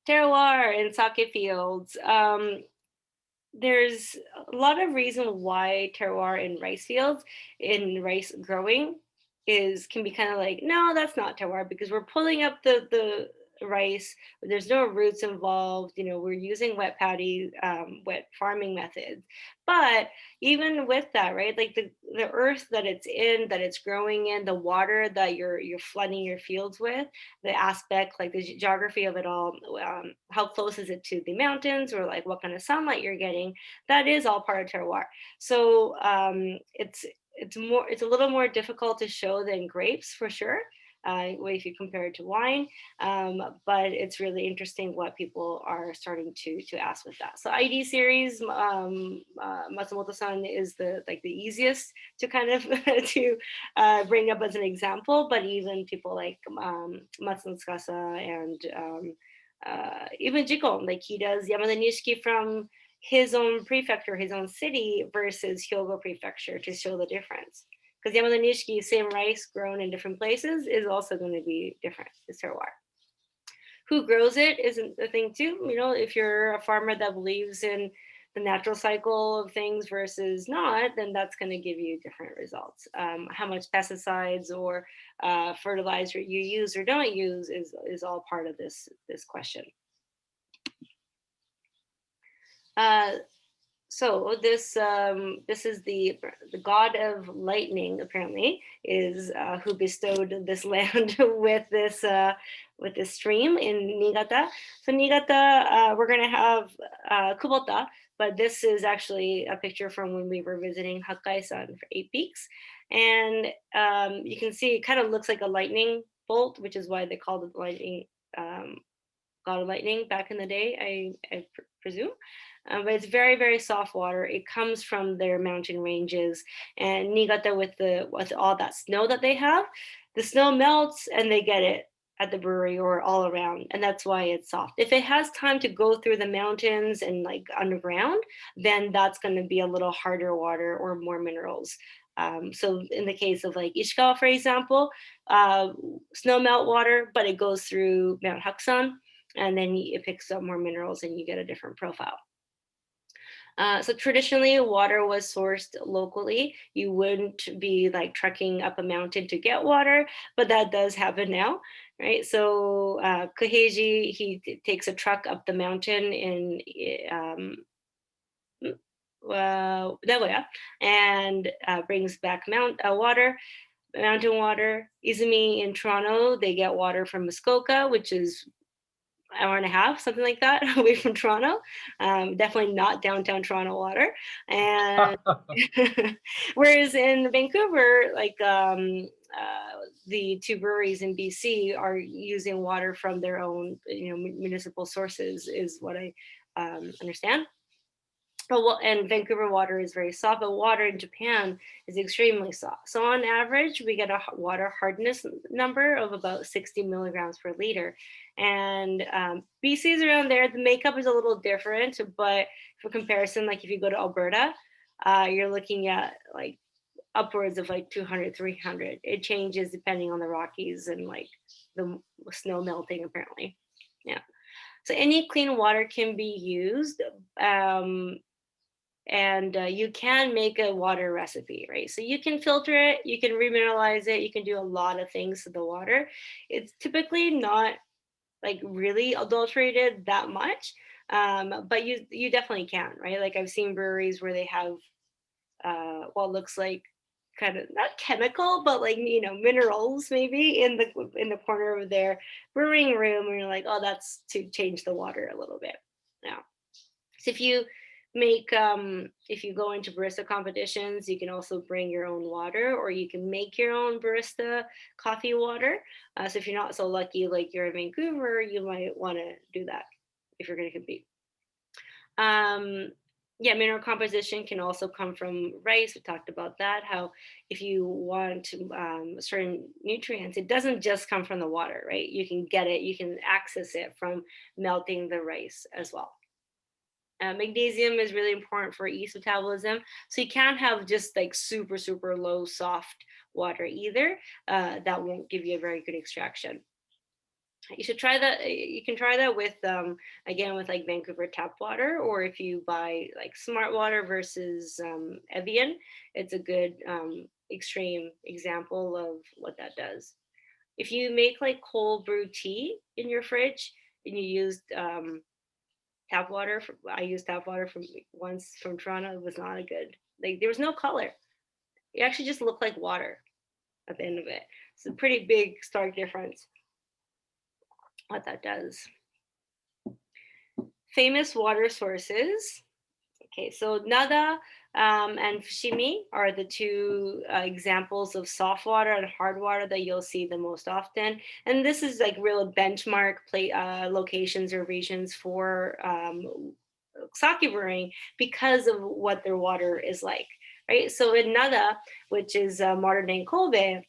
Terroir in sake fields. There's a lot of reason why terroir in rice fields, in rice growing, is can be kind of like, no, that's not terroir because we're pulling up the rice. There's no roots involved. We're using wet farming methods. But even with that, right? Like the earth that it's in, that it's growing in, the water that you're flooding your fields with, the aspect, like the geography of it all, how close is it to the mountains, or like what kind of sunlight you're getting, that is all part of terroir. So it's a little more difficult to show than grapes for sure, if you compare it to wine. But it's really interesting what people are starting to ask with that. So ID series, Matsumoto-san is the easiest to kind of to bring up as an example. But even people like Matsuno and even Jikon, like he does Yamada Nishiki from his own prefecture, his own city versus Hyogo prefecture to show the difference. Because Yamada Nishiki, same rice grown in different places, is also going to be different, the terroir. Who grows it isn't the thing too. If you're a farmer that believes in the natural cycle of things versus not, then that's going to give you different results. How much pesticides or fertilizer you use or don't use is all part of this question. So this is the god of lightning, apparently, is who bestowed this land with this stream in Niigata. So Niigata, we're going to have Kubota, but this is actually a picture from when we were visiting Hakkai-san for 8 peaks, and you can see it kind of looks like a lightning bolt, which is why they called it lightning. God of lightning back in the day, I presume. But it's very, very soft water. It comes from their mountain ranges, and Niigata, with all that snow that they have, the snow melts and they get it at the brewery or all around, and that's why it's soft. If it has time to go through the mountains and like underground, then that's going to be a little harder water or more minerals. So in the case of like Ishikawa, for example, snow melt water, but it goes through Mount Haksan, and then it picks up more minerals and you get a different profile. So traditionally, water was sourced locally. You wouldn't be like trekking up a mountain to get water, but that does happen now, right? So Koheiji, he takes a truck up the mountain in Nagoya and brings back mountain water. Izumi in Toronto, they get water from Muskoka, which is hour and a half, something like that, away from Toronto. Definitely not downtown Toronto water. And whereas in Vancouver, like the 2 breweries in BC are using water from their own, municipal sources, is what I understand. And Vancouver water is very soft, but water in Japan is extremely soft. So on average, we get a water hardness number of about 60 milligrams per liter. And BC is around there. The makeup is a little different, but for comparison, like if you go to Alberta, you're looking at like upwards of like 200, 300. It changes depending on the Rockies and like the snow melting, apparently. Yeah. So any clean water can be used. and you can make a water recipe, right? So you can filter it, you can remineralize it, you can do a lot of things to the water. It's typically not like really adulterated that much, but you definitely can, right? Like I've seen breweries where they have what looks like kind of not chemical, but like minerals maybe in the corner of their brewing room, and you're like, oh, that's to change the water a little bit. Yeah. So if you go into barista competitions, you can also bring your own water, or you can make your own barista coffee water. So if you're not so lucky, like you're in Vancouver, you might want to do that if you're going to compete. Um, yeah, mineral composition can also come from rice. We talked about that. How if you want certain nutrients, it doesn't just come from the water, right? You can get it, you can access it from melting the rice as well. Magnesium is really important for yeast metabolism. So you can't have just like super, super low soft water either. That won't give you a very good extraction. You should try that. You can try that with, again, with like Vancouver tap water, or if you buy like smart water versus Evian, it's a good extreme example of what that does. If you make like cold brew tea in your fridge and you used tap water. I used tap water from once from Toronto. It was not a good. Like there was no color. It actually just looked like water at the end of it. It's a pretty big stark difference what that does. Famous water sources. Okay, so nada and fushimi are the two examples of soft water and hard water that you'll see the most often. And this is like real benchmark locations or regions for sake brewing because of what their water is like, right? So in Nada, which is modern day Kobe,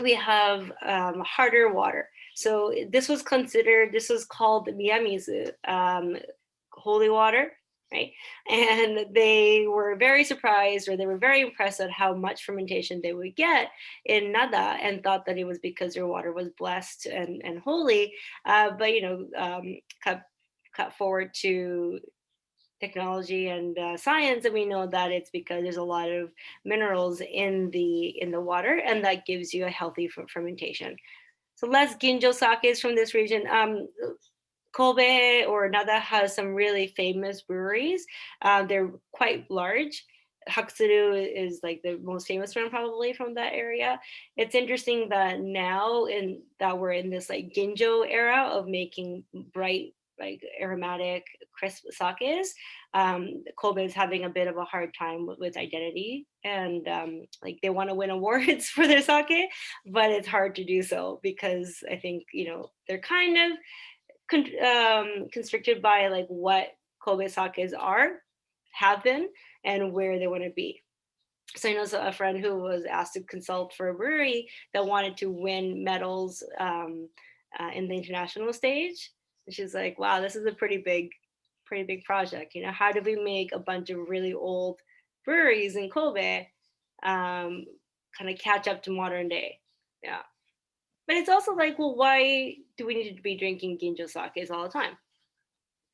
we have harder water. So this was called miyamizu, holy water, right? And they were very surprised, or they were very impressed at how much fermentation they would get in Nada, and thought that it was because their water was blessed and holy. But cut forward to technology and science, and we know that it's because there's a lot of minerals in the water, and that gives you a healthy fermentation. So less ginjo sakes from this region. Kobe or Nada has some really famous breweries. They're quite large. Hakusuru is like the most famous one probably from that area. It's interesting that now in that we're in this like ginjo era of making bright, like aromatic, crisp sakes. Kobe is having a bit of a hard time with identity, and like they want to win awards for their sake, but it's hard to do so because I think they're kind of constricted by like what Kobe sakes have been, and where they want to be. So I know a friend who was asked to consult for a brewery that wanted to win medals in the international stage. And she's like, "Wow, this is a pretty big project. How do we make a bunch of really old breweries in Kobe kind of catch up to modern day?" Yeah. But it's also like, well, why do we need to be drinking ginjo sakes all the time?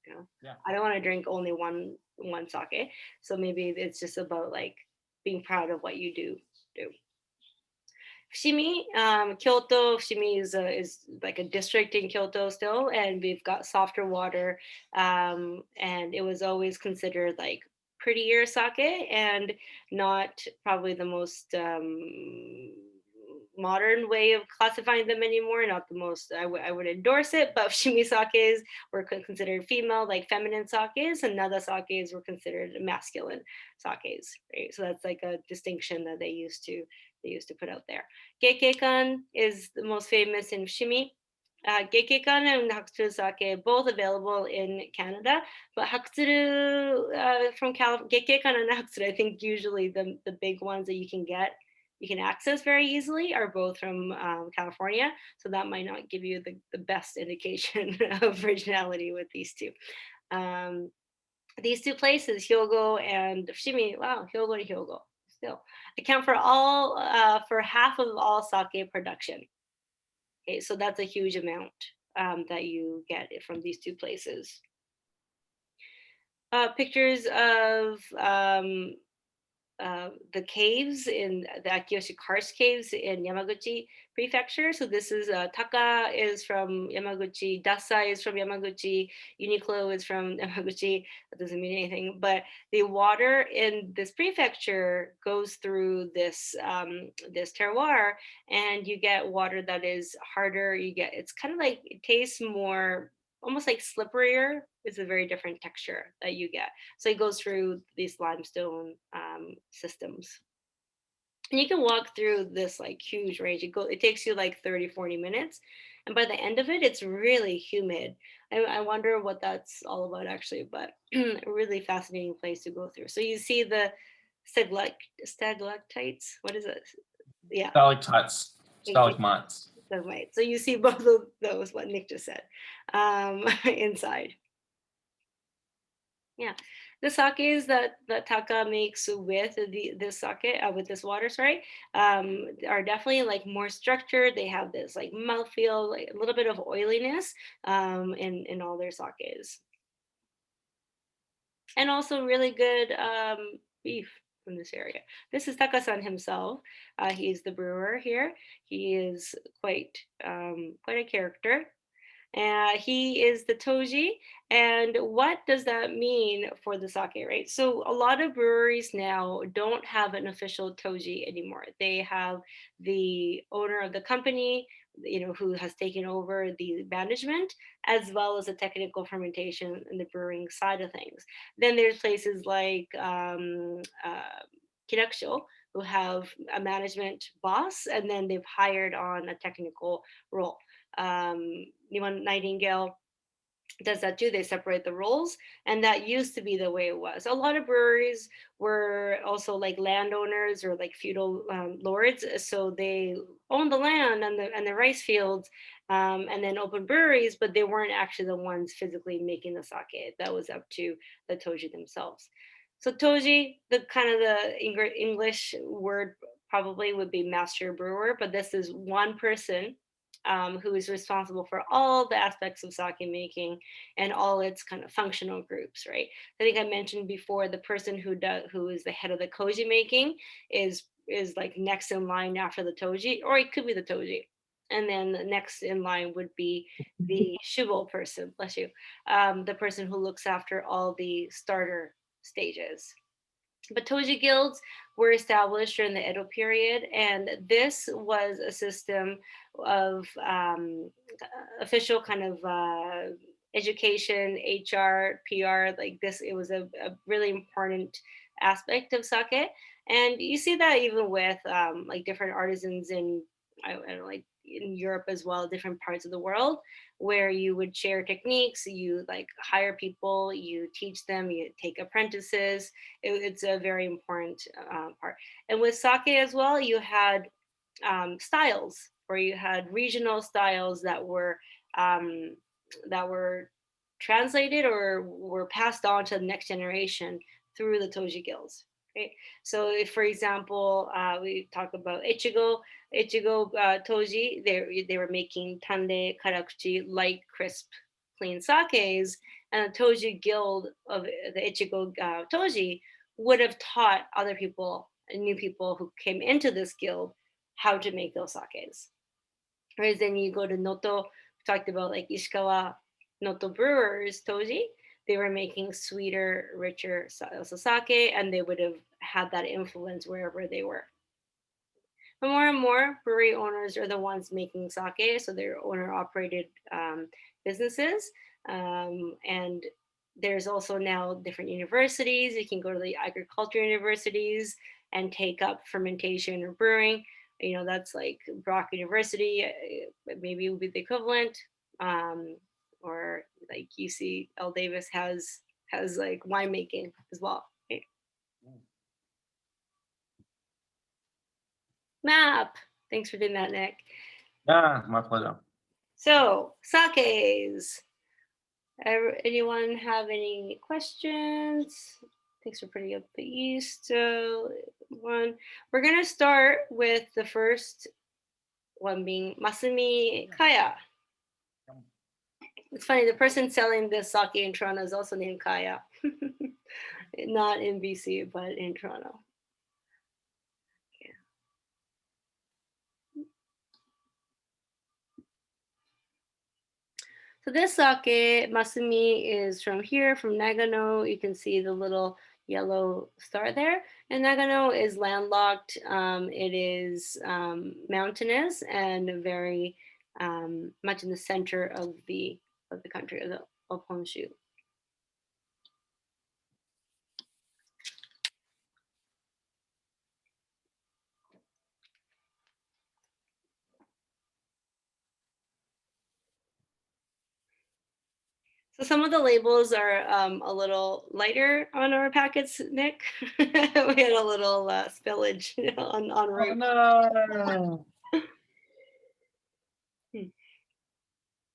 Yeah.
I don't want to drink only one sake. So maybe it's just about like being proud of what you do. Fushimi, Kyoto. Fushimi is like a district in Kyoto still, and we've got softer water. And it was always considered like prettier sake, and not probably the most modern way of classifying them anymore. Not the most, I would endorse it, but shimi sakes were considered female, like feminine sakes, and nada sakes were considered masculine sakes, right? So that's like a distinction that they used to put out there. Gekkeikan is the most famous in shimi. Gekkeikan and Hakusuru sake both available in Canada, but Hakusuru from Gekkeikan and Hakusuru, I think usually the big ones that you can access very easily are both from California. So that might not give you the best indication of originality with these two. These two places, Hyogo and Fushimi, wow, Hyogo and Hyogo, still account for half of all sake production. Okay, so that's a huge amount that you get from these two places. Pictures of the caves in the Akiyoshi Karst caves in Yamaguchi Prefecture. So this is Taka is from Yamaguchi, Dasai is from Yamaguchi, Uniqlo is from Yamaguchi. That doesn't mean anything, but the water in this prefecture goes through this terroir, and you get water that is harder. You get it's kind of like it tastes more almost like slipperier. It's a very different texture that you get. So it goes through these limestone systems. And you can walk through this like huge range. It takes you like 30, 40 minutes. And by the end of it, it's really humid. I wonder what that's all about actually, but a really fascinating place to go through. So you see the stalactites. What is it? Yeah,
Stalactites,
thank you.
stalagmites.
Stalagmites. So you see both of those, what Nick just said, inside. Yeah, the sakes that Taka makes with this sake with this water, sorry, are definitely like more structured. They have this like mouthfeel, like a little bit of oiliness in all their sakes, and also really good beef from this area. This is Taka-san himself. He's the brewer here. He is quite a character. He is the Toji. And what does that mean for the sake, right? So a lot of breweries now don't have an official Toji anymore. They have the owner of the company, who has taken over the management, as well as the technical fermentation and the brewing side of things. Then there's places like Kinakusho, who have a management boss, and then they've hired on a technical role. Niwan Nightingale does that too. They separate the roles, and that used to be the way it was. A lot of breweries were also like landowners or like feudal lords, so they owned the land and the rice fields, and then opened breweries, but they weren't actually the ones physically making the sake. That was up to the toji themselves. So toji, the kind of the English word probably would be master brewer, but this is one person who is responsible for all the aspects of sake making and all its kind of functional groups, right? I think I mentioned before the person who is the head of the koji making is like next in line after the toji, or it could be the toji. And then the next in line would be the shubo person, bless you, the person who looks after all the starter stages. But Toji guilds were established during the Edo period, and this was a system of official kind of education, HR, PR. Like this, it was a really important aspect of sake, and you see that even with like different artisans in I don't know, like in Europe as well, different parts of the world, where you would share techniques, you like hire people, you teach them, you take apprentices. It's a very important part. And with sake as well, you had styles, or you had regional styles um, that were translated or were passed on to the next generation through the Toji guilds. Right. So, if, for example, we talk about Ichigo Toji, they were making tande karakuchi, light, crisp, clean sakes, and the Toji guild of the Ichigo Toji would have taught other people, new people who came into this guild, how to make those sakes. Whereas then you go to Noto, we talked about like Ishikawa Noto brewers, Toji, they were making sweeter, richer sake, and they would have had that influence wherever they were. But more and more brewery owners are the ones making sake, so they're owner operated businesses. And there's also now different universities. You can go to the agriculture universities and take up fermentation or brewing. That's like Brock University, maybe it would be the equivalent. Or like UCL Davis has like winemaking as well. Right? Map. Thanks for doing that, Nick.
Yeah, my pleasure.
So, sakes. Anyone have any questions? Thanks for putting up the east. One. We're going to start with the first one being Masumi Kaya. It's funny, the person selling this sake in Toronto is also named Kaya. Not in BC, but in Toronto. Yeah. So this sake, Masumi, is from here, from Nagano. You can see the little yellow star there. And Nagano is landlocked. It is mountainous and very much in the center of the country of Honshu. So some of the labels are a little lighter on our packets, Nick. We had a little spillage on
Oh
route.
no.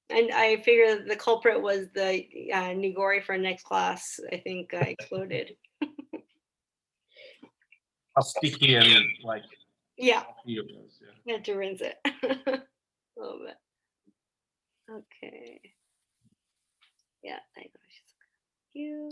And I figure the culprit was the Nigori for next class. I think exploded.
How sticky and like
Yeah,
it was, yeah.
I had to rinse it a little bit. Okay. Yeah, thank you.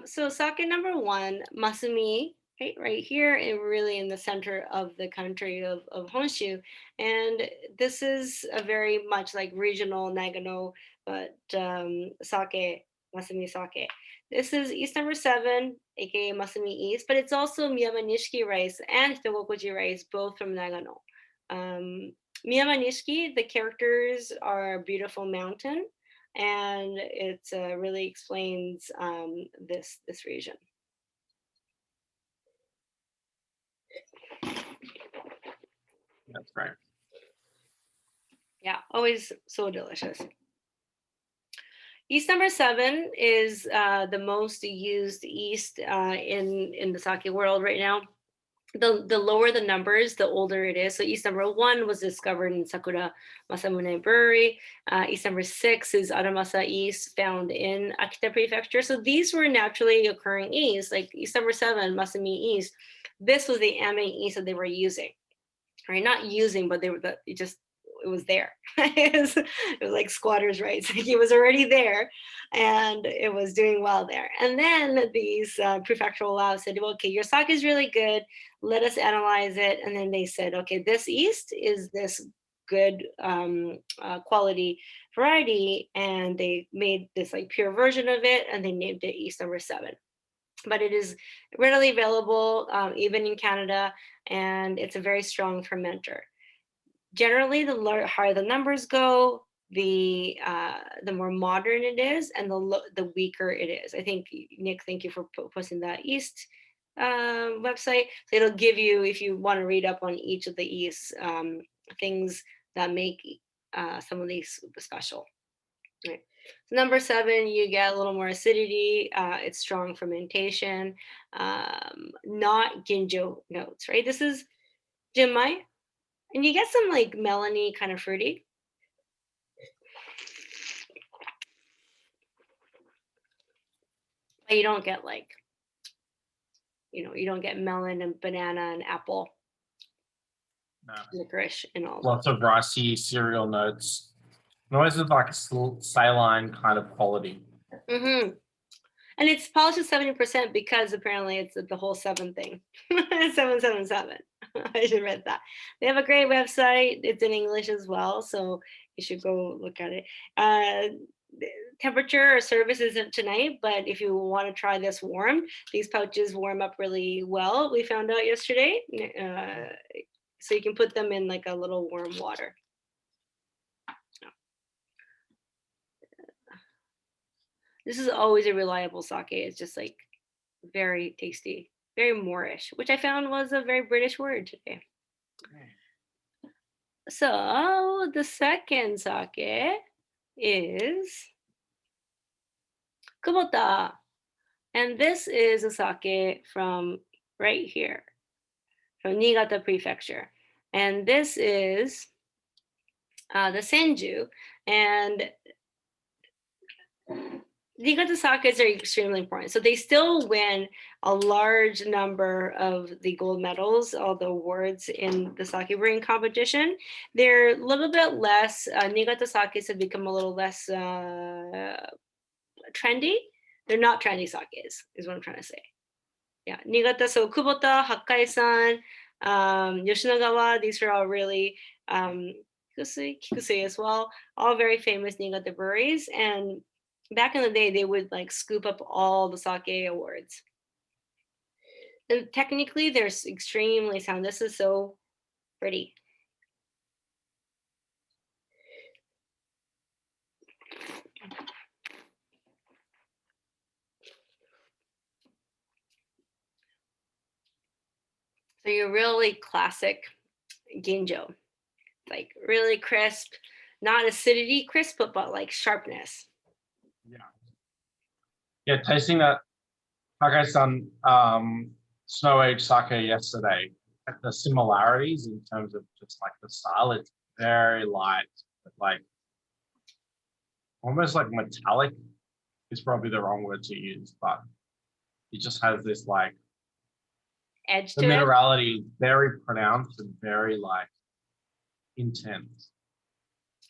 So sake number one, Masumi, right here, and really in the center of the country of Honshu. And this is a very much like regional Nagano, but sake, Masumi sake. This is East number seven, aka Masumi East, but it's also Miyama Nishiki rice and Hitogokuji rice, both from Nagano. Miyama Nishiki, the characters are a beautiful mountain, and it really explains this region.
That's right.
Yeah, always so delicious. Yeast number seven is the most used yeast in the sake world right now. The lower the numbers, the older it is. So yeast number one was discovered in Sakura Masamune Brewery. Yeast number six is Aramasa yeast found in Akita Prefecture. So these were naturally occurring yeast, like yeast number seven, Masumi yeast. This was the ame yeast that they were using, right? Not using, but they were it was there. It was like squatters' rights. Like it was already there, and it was doing well there. And then these prefectural labs said, "Okay, your sake is really good. Let us analyze it." And then they said, "Okay, this yeast is this good quality variety," and they made this like pure version of it, and they named it yeast number seven. But it is readily available even in Canada, and it's a very strong fermenter. Generally, the higher the numbers go, the more modern it is, and the weaker it is. I think, Nick, thank you for posting that yeast website. So it'll give you, if you want to read up on each of the yeast things that make some of these special. Right. So number seven, you get a little more acidity. It's strong fermentation, not ginjo notes, right? This is Jinmai, and you get some like melony kind of fruity. But you don't get like, you don't get melon and banana and apple,
No.
licorice, and all
Lots of ricey cereal notes. Noise is like a saline kind of quality.
Mm-hmm. And it's polished at 70% because apparently it's the whole seven thing. 777. I should read that. They have a great website. It's in English as well, so you should go look at it. Temperature or service isn't tonight, but if you want to try this warm, these pouches warm up really well. We found out yesterday. So you can put them in like a little warm water. This is always a reliable sake. It's just like very tasty, very Moorish, which I found was a very British word today. So the second sake is Kubota. And this is a sake from right here, from Niigata Prefecture. And this is the Senju. And Niigata sakes are extremely important. So they still win a large number of the gold medals, all the awards in the sake brewing competition. They're a little bit less, Niigata sakes have become a little less trendy. They're not trendy sakes, is what I'm trying to say. Yeah, Niigata, so Kubota, Hakkai-san, Yoshinagawa, these are all really, Kikusui as well, all very famous Niigata breweries. And back in the day, they would like scoop up all the sake awards. And technically, they're extremely sound. This is so pretty. So you're really classic ginjo, like really crisp, not acidity crisp, but like sharpness.
Yeah, tasting that Hakkai-san snow aged sake yesterday, the similarities in terms of just like the style, it's very light, but like almost like metallic is probably the wrong word to use, but it just has this like
Edge
the
to it.
minerality very pronounced and very like intense.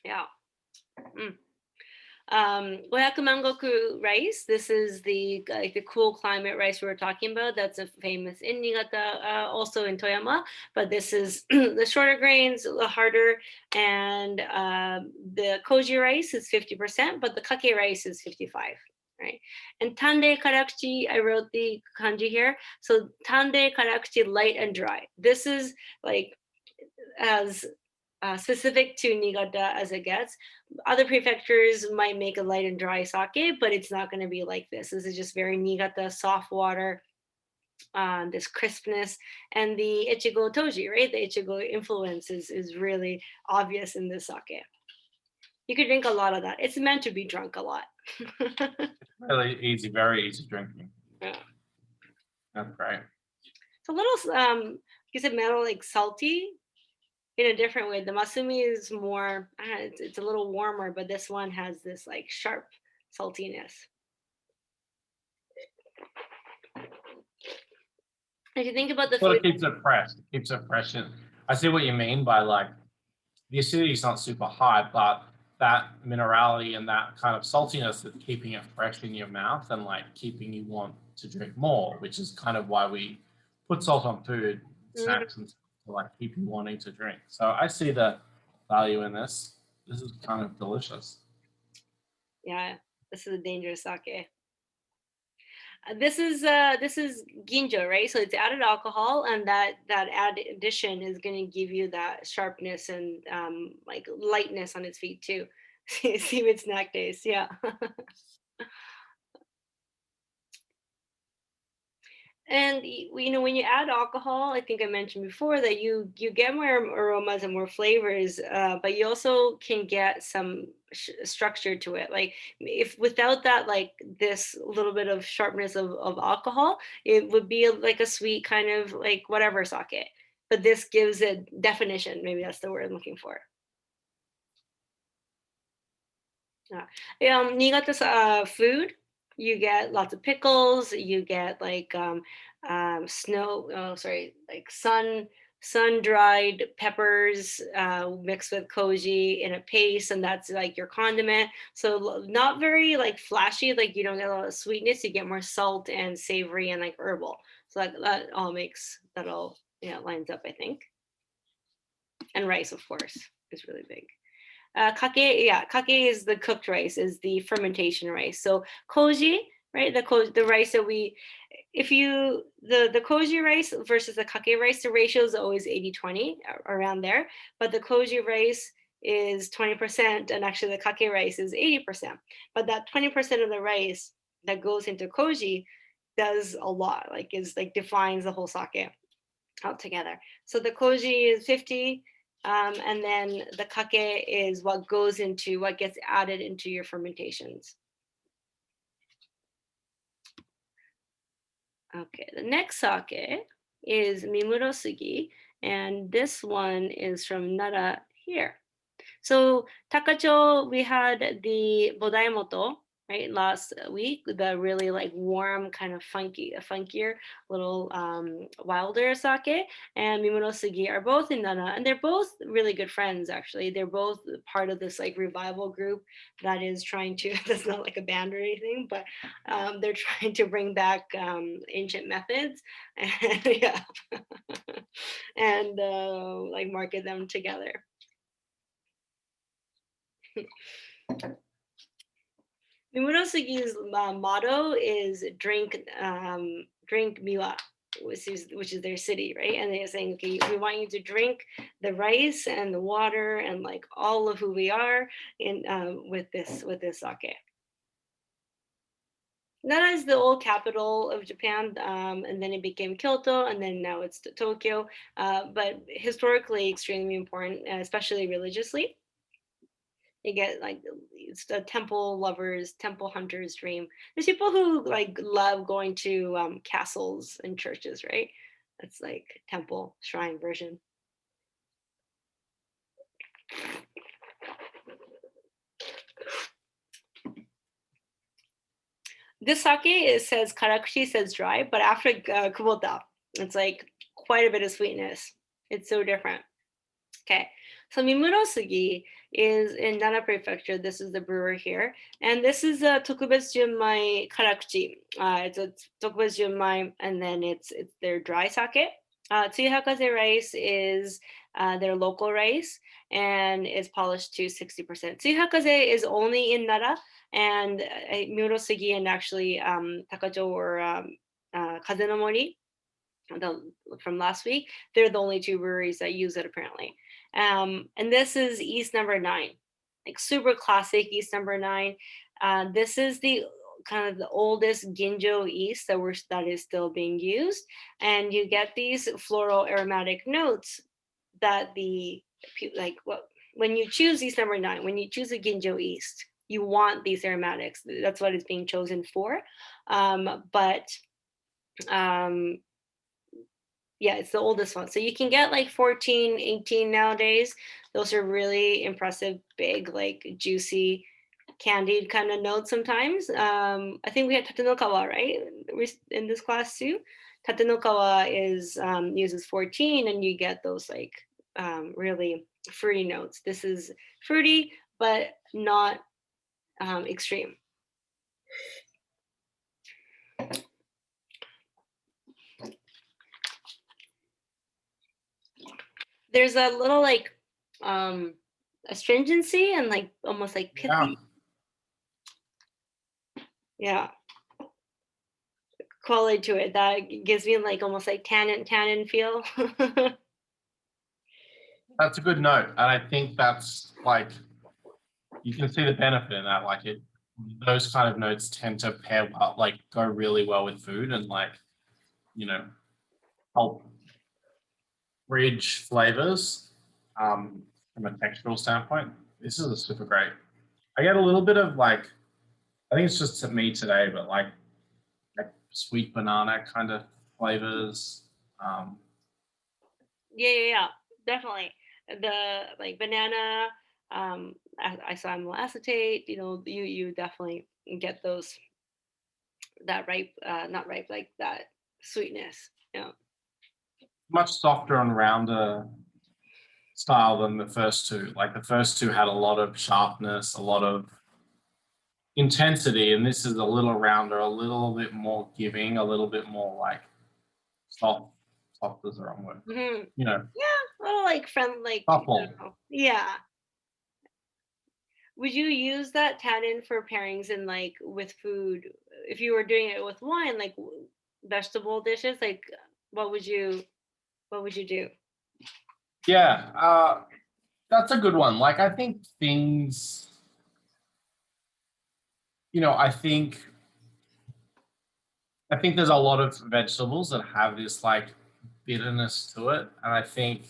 Yeah. Oyakumangoku rice. This is the like the cool climate rice we were talking about. That's a famous in Niigata, also in Toyama. But this is the shorter grains, the harder, and the koji rice is 50%, but the kake rice is 55. Right. And tande karakuchi, I wrote the kanji here. So tande karakuchi, light and dry. This is like as specific to Niigata as it gets. Other prefectures might make a light and dry sake, but it's not going to be like this. This is just very Niigata, soft water, this crispness, and the Ichigo Toji, right? The Ichigo influence is really obvious in this sake. You could drink a lot of that. It's meant to be drunk a lot.
Really easy, very easy drinking.
Yeah.
That's great.
It's a little, like you said, metal, like salty in a different way. The Masumi is more, it's a little warmer, but this one has this like sharp saltiness. If you think about the
Well,
food,
it keeps it fresh. It keeps it fresh. And I see what you mean by like the acidity is not super high, but that minerality and that kind of saltiness is keeping it fresh in your mouth and like keeping you want to drink more, which is kind of why we put salt on food, snacks, and stuff to like keep you wanting to drink. So I see the value in this. This is kind of delicious.
yeah, this is a dangerous sake. This is ginjo, right? So it's added alcohol, and that addition is going to give you that sharpness and like lightness on its feet too. See its snack taste, yeah. And when you add alcohol, I think I mentioned before that you get more aromas and more flavors, but you also can get some structure to it. Like if without that, like this little bit of sharpness of alcohol, it would be like a sweet kind of like whatever sake. But this gives it definition. Maybe that's the word I'm looking for. Niigata's food, you get lots of pickles. You get like snow. Oh, sorry, like sun dried peppers mixed with koji in a paste, and that's like your condiment. So not very like flashy. Like you don't get a lot of sweetness. You get more salt and savory and like herbal. So that all lines up, I think. And rice, of course, is really big. Kake is the cooked rice, is the fermentation rice. So koji, right? The rice that the koji rice versus the kake rice, the ratio is always 80-20 around there. But the koji rice is 20%, and actually the kake rice is 80%. But that 20% of the rice that goes into koji does a lot, like defines the whole sake altogether. So the koji is 50. And then the kake is what gets added into your fermentations. Okay, the next sake is Mimuro Sugi, and this one is from Nara here. So Takacho, we had the Bodaimoto, right? Last week, the really like warm, kind of funkier, little wilder sake, and Mimonosugi are both in Nana, and they're both really good friends. Actually, they're both part of this like revival group that is trying to. That's not like a band or anything, but they're trying to bring back ancient methods, and yeah, and like market them together. Mimonosugi's motto is drink miwa, which is their city, right? And they're saying, okay, we want you to drink the rice and the water and like all of who we are in with this sake. Nara is the old capital of Japan, and then it became Kyoto, and then now it's Tokyo. But historically, extremely important, especially religiously. You get like it's a temple lovers, temple hunters dream. There's people who like love going to castles and churches, right? It's like temple shrine version. This sake it says karakushi says dry, but after kubota, it's like quite a bit of sweetness. It's so different. Okay, so Mimuro-sugi is in Nara Prefecture. This is the brewer here. And this is a Tokubetsu Junmai Karakuchi. It's a Tokubetsu Junmai, and then it's their dry sake. Tsuyahakaze rice is their local rice and is polished to 60%. Tsuyahakaze is only in Nara, and Mimuro-sugi and actually Takajo or Kazenomori from last week, they're the only two breweries that use it apparently. And this is East Number 9, like super classic East Number 9. This is the kind of the oldest ginjo yeast that is still being used, and you get these floral aromatic notes that the like what when you choose East Number 9, when you choose a ginjo yeast, you want these aromatics. That's what it's being chosen for. But yeah, it's the oldest one. So you can get like 14, 18 nowadays. Those are really impressive, big, like juicy, candied kind of notes sometimes. I think we had Tatenokawa, right? In this class too. Tatenokawa is uses 14 and you get those like really fruity notes. This is fruity, but not extreme. There's a little like astringency and like almost like pithy. Yeah. Quality to it that gives me like almost like tannin feel.
That's a good note, and I think that's like you can see the benefit in that. Like it, those kind of notes tend to pair well, like go really well with food, and like you know help bridge flavors from a textural standpoint. This is a super great. I get a little bit of like I think it's just me today, but like sweet banana kind of flavors. Um,
Yeah, definitely. The like banana, isoamyl acetate. You definitely get those that ripe, not ripe, like that sweetness. Yeah.
much softer and rounder style than the first two. Like the first two had a lot of sharpness, a lot of intensity, and this is a little rounder, a little bit more giving, a little bit more like soft. Soft is the wrong word.
Hmm.
You know,
Yeah, a little like friend, like I
supple.
don't know. Yeah. Would you use that tannin for pairings in like with food if you were doing it with wine, like vegetable dishes? Like, what would you what would you do?
Yeah, that's a good one. Like I think things. I think there's a lot of vegetables that have this like bitterness to it, and I think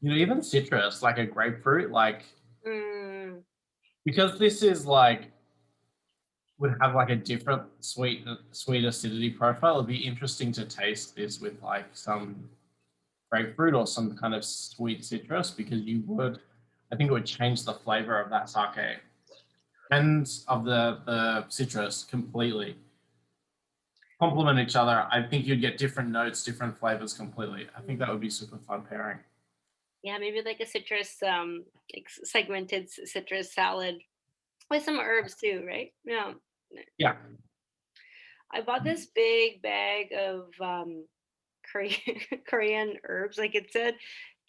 even citrus, like a grapefruit, like
Mm,
because this is like would have like a different sweet acidity profile. It'd be interesting to taste this with like some grapefruit or some kind of sweet citrus because I think it would change the flavor of that sake. ends of the citrus completely complement each other. I think you'd get different notes, different flavors completely. I think that would be super fun pairing.
Yeah, maybe like a citrus, like segmented citrus salad with some herbs too, right? Yeah.
Yeah.
I bought this big bag of Korean Korean herbs. Like it said,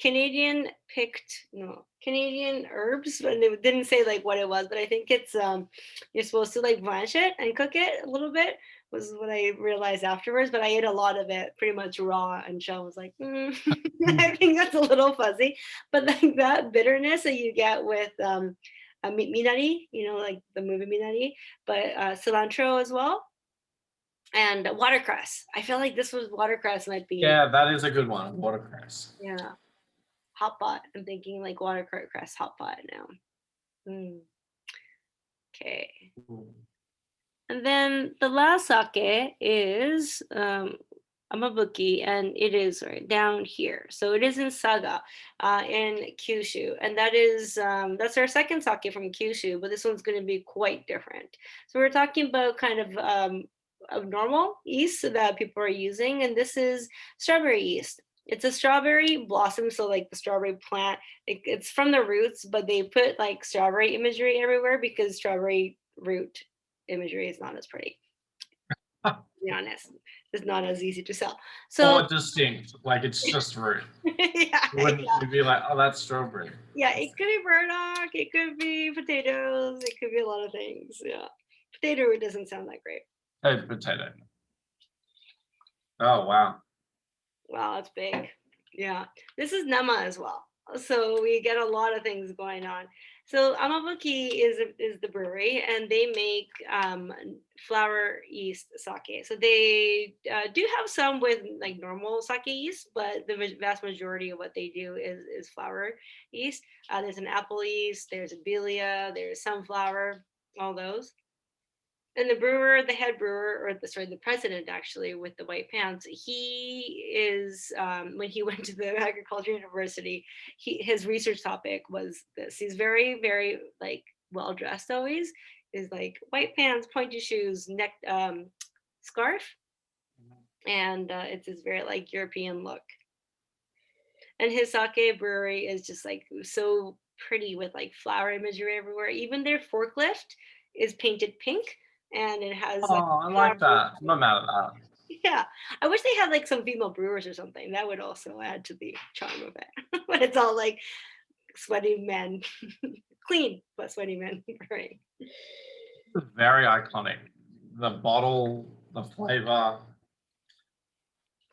Canadian picked no Canadian herbs, but it didn't say like what it was. But I think it's you're supposed to like blanch it and cook it a little bit. Was what I realized afterwards. But I ate a lot of it, pretty much raw. And Sean was like, I think that's a little fuzzy. But like that bitterness that you get with minari, like the movie Minari, but cilantro as well and watercress. I feel like this was watercress might be
Yeah, that is a good one. Watercress.
yeah hot pot. I'm thinking like watercress hot pot now. Mm, okay, and then the last sake is amabuki, and it is right down here. So it is in Saga, in Kyushu, and that's our second sake from Kyushu, but this one's going to be quite different. So we're talking about kind of normal yeast that people are using, and this is strawberry yeast. It's a strawberry blossom, so like the strawberry plant. It's from the roots, but they put like strawberry imagery everywhere because strawberry root imagery is not as pretty. To be honest, it's not as easy to sell. So
Or distinct, like it's just root.
yeah,
You'd be like, oh, that's strawberry.
yeah, it could be burdock, it could be potatoes, it could be a lot of things. Yeah, potato root doesn't sound that great.
Oh, potato. Oh, wow.
Wow, that's big. Yeah, this is nama as well. So we get a lot of things going on. So Amabuki is the brewery, and they make flour yeast sake. So they do have some with like normal sake yeast, but the vast majority of what they do is flour yeast. There's an apple yeast, there's a belia, there's sunflower, all those. And the head brewer, or the president actually, with the white pants, he is when he went to the agriculture university, his research topic was this. He's very, very like well dressed always. Is like white pants, pointy shoes, neck scarf, and it's this very like European look. And his sake brewery is just like so pretty with like flower imagery everywhere. Even their forklift is painted pink, and it has like
Oh, I like
flowers.
that. I'm not mad at that.
Yeah, I wish they had like some female brewers or something. That would also add to the charm of it. But it's all like sweaty men, clean but sweaty men brewing.
It's very iconic. The bottle, the flavor.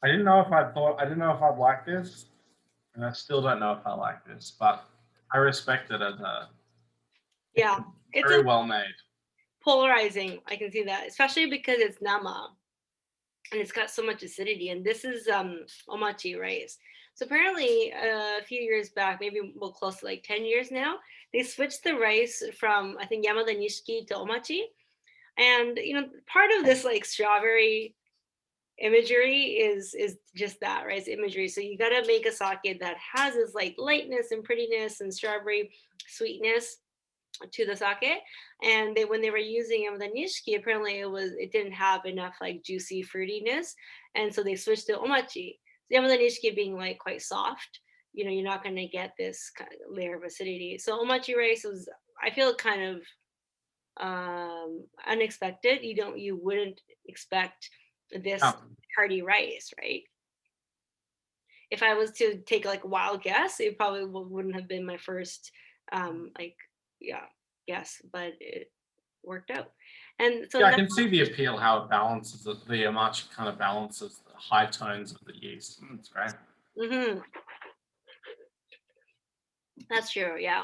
I didn't know if I'd like this, and I still don't know if I like this, but I respect it as a
Yeah, it's
very
a
well made.
polarizing. I can see that, especially because it's nama and it's got so much acidity. And this is omachi rice. So apparently, a few years back, maybe well close to like 10 years now, they switched the rice from I think Yamada Nishiki to omachi. And part of this like strawberry imagery is just that, right? It's imagery. So you got to make a sake that has this like lightness and prettiness and strawberry sweetness to the sake. And when they were using it with the nishiki, apparently it didn't have enough like juicy fruitiness, and so they switched to omachi. So Yamada nishiki being like quite soft, you're not going to get this kind of layer of acidity. So omachi rice was, I feel, kind of unexpected. You wouldn't expect this
Oh,
hearty rice, right? If I was to take like a wild guess, it probably wouldn't have been my first like yeah guess, but it worked out. And so
yeah, I
now,
can see the appeal, how it balances the Amachi kind of balances the high tones of the yeast. It's great.
mhm, that's true, yeah.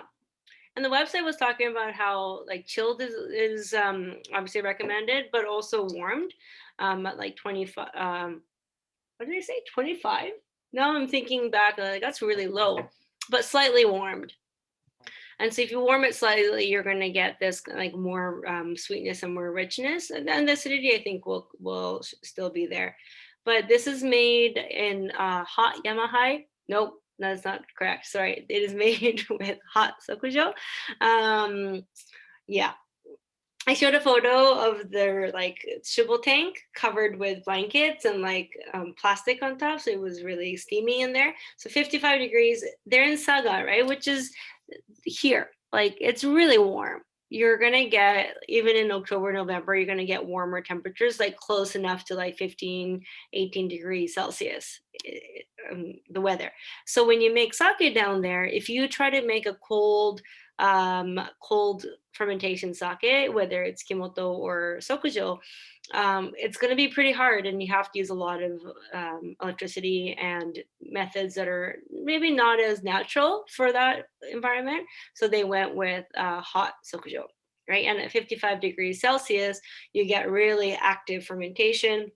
And the website was talking about how like chilled is obviously recommended, but also warmed at like 25. What did they say? 25? Now I'm thinking back, like that's really low, but slightly warmed. And so if you warm it slightly, you're going to get this like more sweetness and more richness, and then the acidity I think will still be there. But this is made in hot Yamahai. Nope, that's not correct. Sorry, it is made with hot sokujo. Yeah, I showed a photo of their like shibo tank covered with blankets and like plastic on top, so it was really steamy in there. So 55 degrees. They're in Saga, right? Which is here. Like it's really warm. You're gonna get even in October, November, you're gonna get warmer temperatures, like close enough to like 15, 18 degrees Celsius, the weather. So when you make sake down there, if you try to make a cold fermentation sake, whether it's kimoto or sokujo, it's going to be pretty hard, and you have to use a lot of electricity and methods that are maybe not as natural for that environment. So they went with hot sokujo, right? And at 55 degrees Celsius, you get really active fermentation.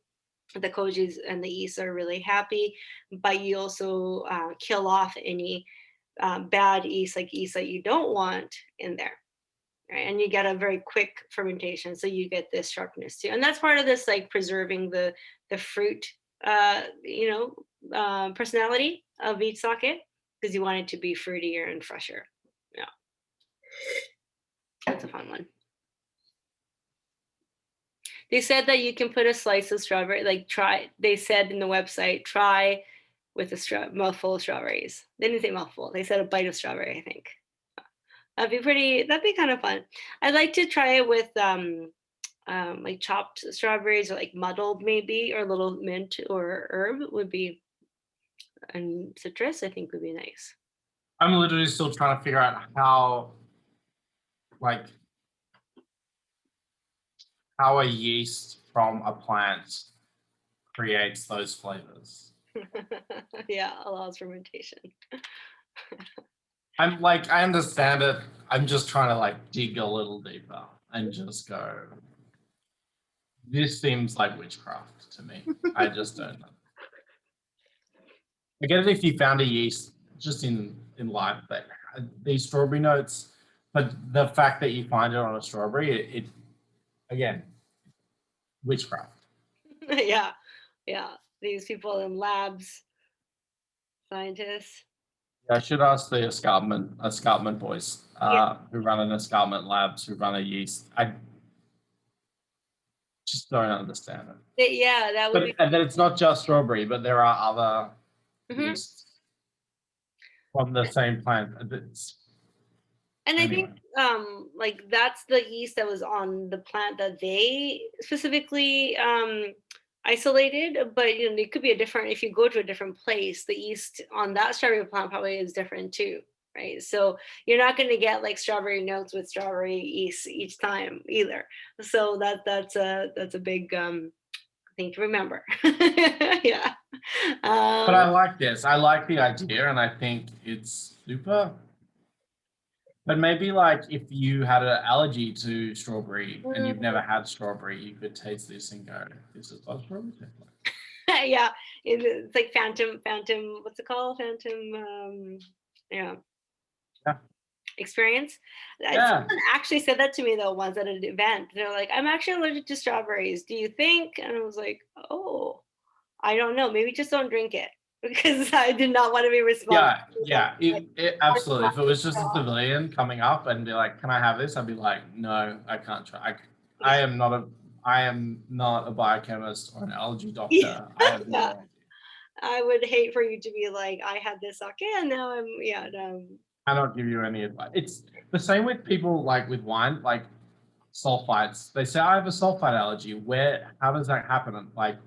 The kojis and the yeast are really happy, but you also kill off any bad yeast, like yeast that you don't want in there. Right? And you get a very quick fermentation, so you get this sharpness too, and that's part of this like preserving the fruit, personality of each sake, because you want it to be fruitier and fresher. Yeah, that's a fun one. They said that you can put a slice of strawberry, like try. They said in the website, try with a mouthful of strawberries. They didn't say mouthful. They said a bite of strawberry, I think. That'd be kind of fun. I'd like to try it with like chopped strawberries, or like muddled maybe, or a little mint or herb would be, and citrus I think would be nice.
I'm literally still trying to figure out like how a yeast from a plant creates those flavors.
Yeah, allows fermentation.
I'm like, I understand it. I'm just trying to like dig a little deeper and just go, this seems like witchcraft to me. I just don't know. I get it if you found a yeast just in life that these strawberry notes, but the fact that you find it on a strawberry, it again, witchcraft.
Yeah, yeah. These people in labs, scientists.
I should ask the escarpment boys
Yeah,
who run an escarpment labs, who run a yeast. I just don't understand it.
yeah, that would
But
be.
and then it's not just strawberry, but there are other
Mhm.
yeasts from the same plant.
And I think
Anyway,
like that's the yeast that was on the plant that they specifically isolated, but it could be a different, if you go to a different place, the yeast on that strawberry plant probably is different too, right? So you're not going to get like strawberry notes with strawberry yeast each time either. So that's a big thing to remember. Yeah.
but
um
I like this. I like the idea, and I think it's super. But maybe like if you had an allergy to strawberry and you've never had strawberry, you could taste this and go, "This is what strawberry tastes like."
Yeah, it's like phantom, what's it called, phantom, yeah,
Yeah,
experience.
yeah.
Someone actually said that to me though once at an event. They're like, I'm actually allergic to strawberries, do you think? And I was like, oh, I don't know, maybe just don't drink it, because I did not want to be responsible
Yeah,
for
yeah,
like,
absolutely. If it was just a civilian coming up and be like, "Can I have this?" I'd be like, "No, I can't try. I am not a biochemist or an allergy doctor. I have
yeah,
no idea.
I would hate for you to be like, I had this sake and now I'm, yeah, no.
I cannot give you any advice." It's the same with people like with wine, like sulfites. They say I have a sulfite allergy. How does that happen? And like,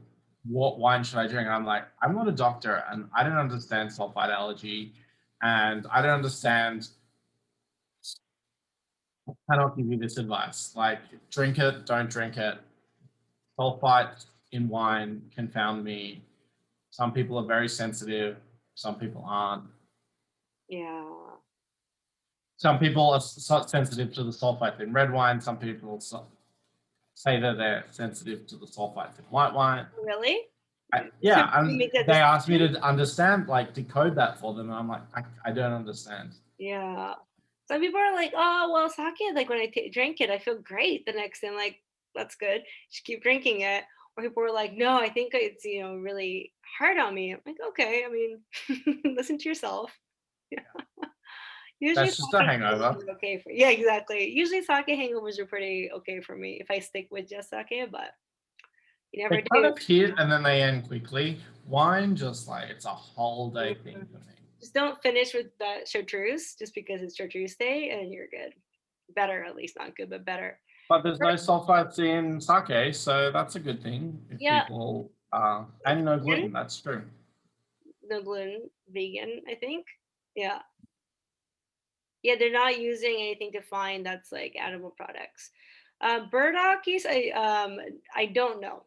what wine should I drink? And I'm like, I'm not a doctor, and I don't understand sulfite allergy, and I don't understand. I don't give you this advice. Like, drink it, don't drink it. Sulfite in wine confound me. Some people are very sensitive, some people aren't.
Yeah.
Some people are sensitive to the sulfite in red wine. Some people say that they're sensitive to the sulfite in white wine.
Really? Should
Yeah,
we
and
make that
they asked me
distinction?
to understand, like decode that for them. And I'm like, I don't understand.
Yeah. Some people are like, oh, well, sake, like when I drink it, I feel great the next day. I'm like, that's good. Just keep drinking it. Or people are like, no, I think it's, really hard on me. I'm like, okay, I mean, listen to yourself. Yeah. Usually
That's just a
sake
hangover.
hangovers are okay for yeah, exactly. Usually sake hangovers are pretty okay for me if I stick with just sake, but you
They
never
kind
do.
of hit and then they end quickly. Wine, just like it's a whole day
Mhm.
thing for me.
Just don't finish with that chartreuse just because it's chartreuse day and you're good. Better, at least not good, but better.
But there's no sulfites in sake, so that's a good thing if
Yeah,
people and no
vegan,
gluten. That's true.
no gluten, vegan, I think. Yeah. Yeah, they're not using anything to find that's like animal products. Burdockies, I don't know.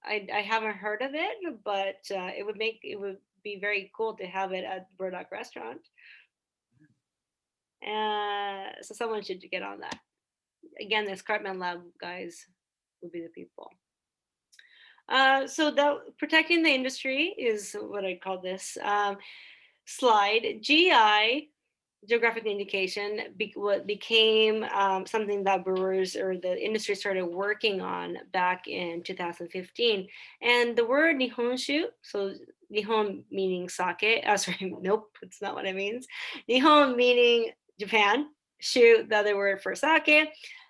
I haven't heard of it, but it would be very cool to have it at Burdock restaurant. So someone should get on that. Again, this Cartman Lab guys would be the people. So that protecting the industry is what I call this slide. GI, geographic indication, what became something that brewers or the industry started working on back in 2015. And the word nihonshu, so nihon meaning sake, sorry, nope, it's not what it means. Nihon meaning Japan, shu, the other word for sake.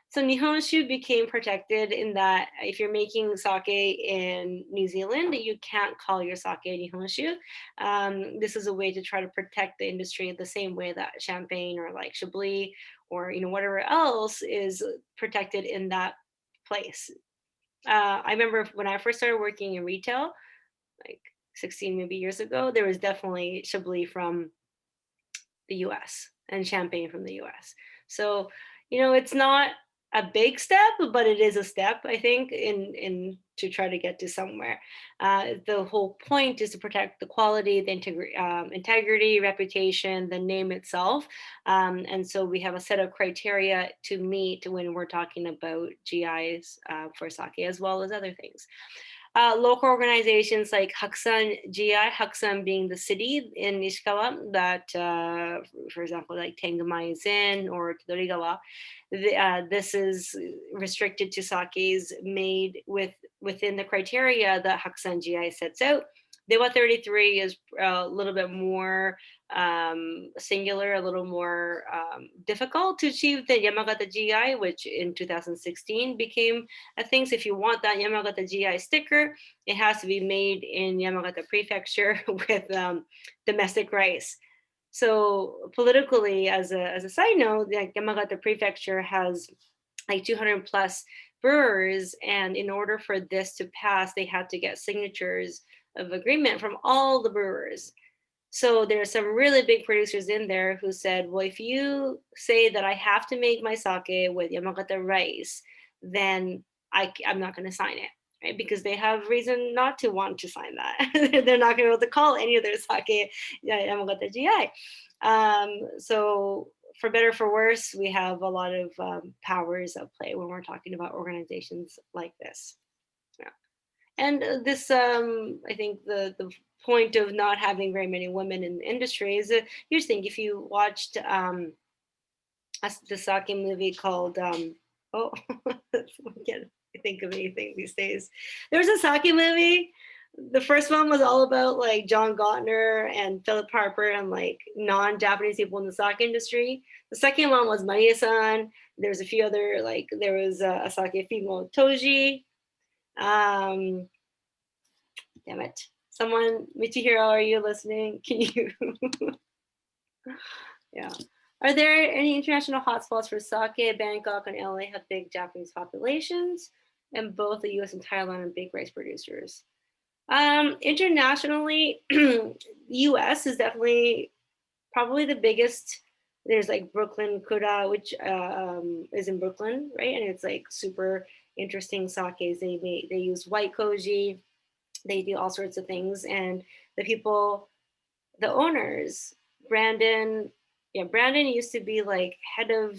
So nihonshu became protected in that if you're making sake in New Zealand, you can't call your sake nihonshu. This is a way to try to protect the industry the same way that champagne or like Chablis or whatever else is protected in that place. I remember when I first started working in retail, like 16 maybe years ago, there was definitely Chablis from the US and champagne from the US. So, it's not a big step, but it is a step, I think, in to try to get to somewhere. The whole point is to protect the quality, the integrity, reputation, the name itself. And so we have a set of criteria to meet when we're talking about GIs for sake as well as other things. Local organizations like Haksan GI, Haksan being the city in Ishikawa that, for example, like Tengamai is in or Todorigawa, this is restricted to sakes made within the criteria that Haksan GI sets out. Dewa 33 is a little bit more singular, a little more difficult to achieve the Yamagata GI, which in 2016 became a thing. So if you want that Yamagata GI sticker, it has to be made in Yamagata Prefecture with domestic rice. So politically, as a side note, like Yamagata Prefecture has like 200 plus brewers, and in order for this to pass, they had to get signatures of agreement from all the brewers. So there are some really big producers in there who said, well, if you say that I have to make my sake with Yamagata rice, then I'm not going to sign it, right? Because they have reason not to want to sign that. They're not going to be able to call any of their sake Yamagata GI. So for better for worse, we have a lot of powers at play when we're talking about organizations like this. Yeah. And this, I think the point of not having very many women in the industry is you just think if you watched the sake movie called, oh, I can't think of anything these days. There was a sake movie. The first one was all about like John Gottner and Philip Harper and like non-Japanese people in the sake industry. The second one was Maria-san. There's a few other, like there was a sake female Toji. Um, Damn it. Someone, Michihiro, are you listening? Can you? Yeah. Are there any international hotspots for sake? Bangkok and LA have big Japanese populations, and both the US and Thailand are big rice producers. Internationally, US is definitely probably the biggest. There's like Brooklyn Kura, which is in Brooklyn, right? And it's like super interesting sakes. They use white koji, they do all sorts of things, and the people, the owners, Brandon, yeah, Brandon used to be like head of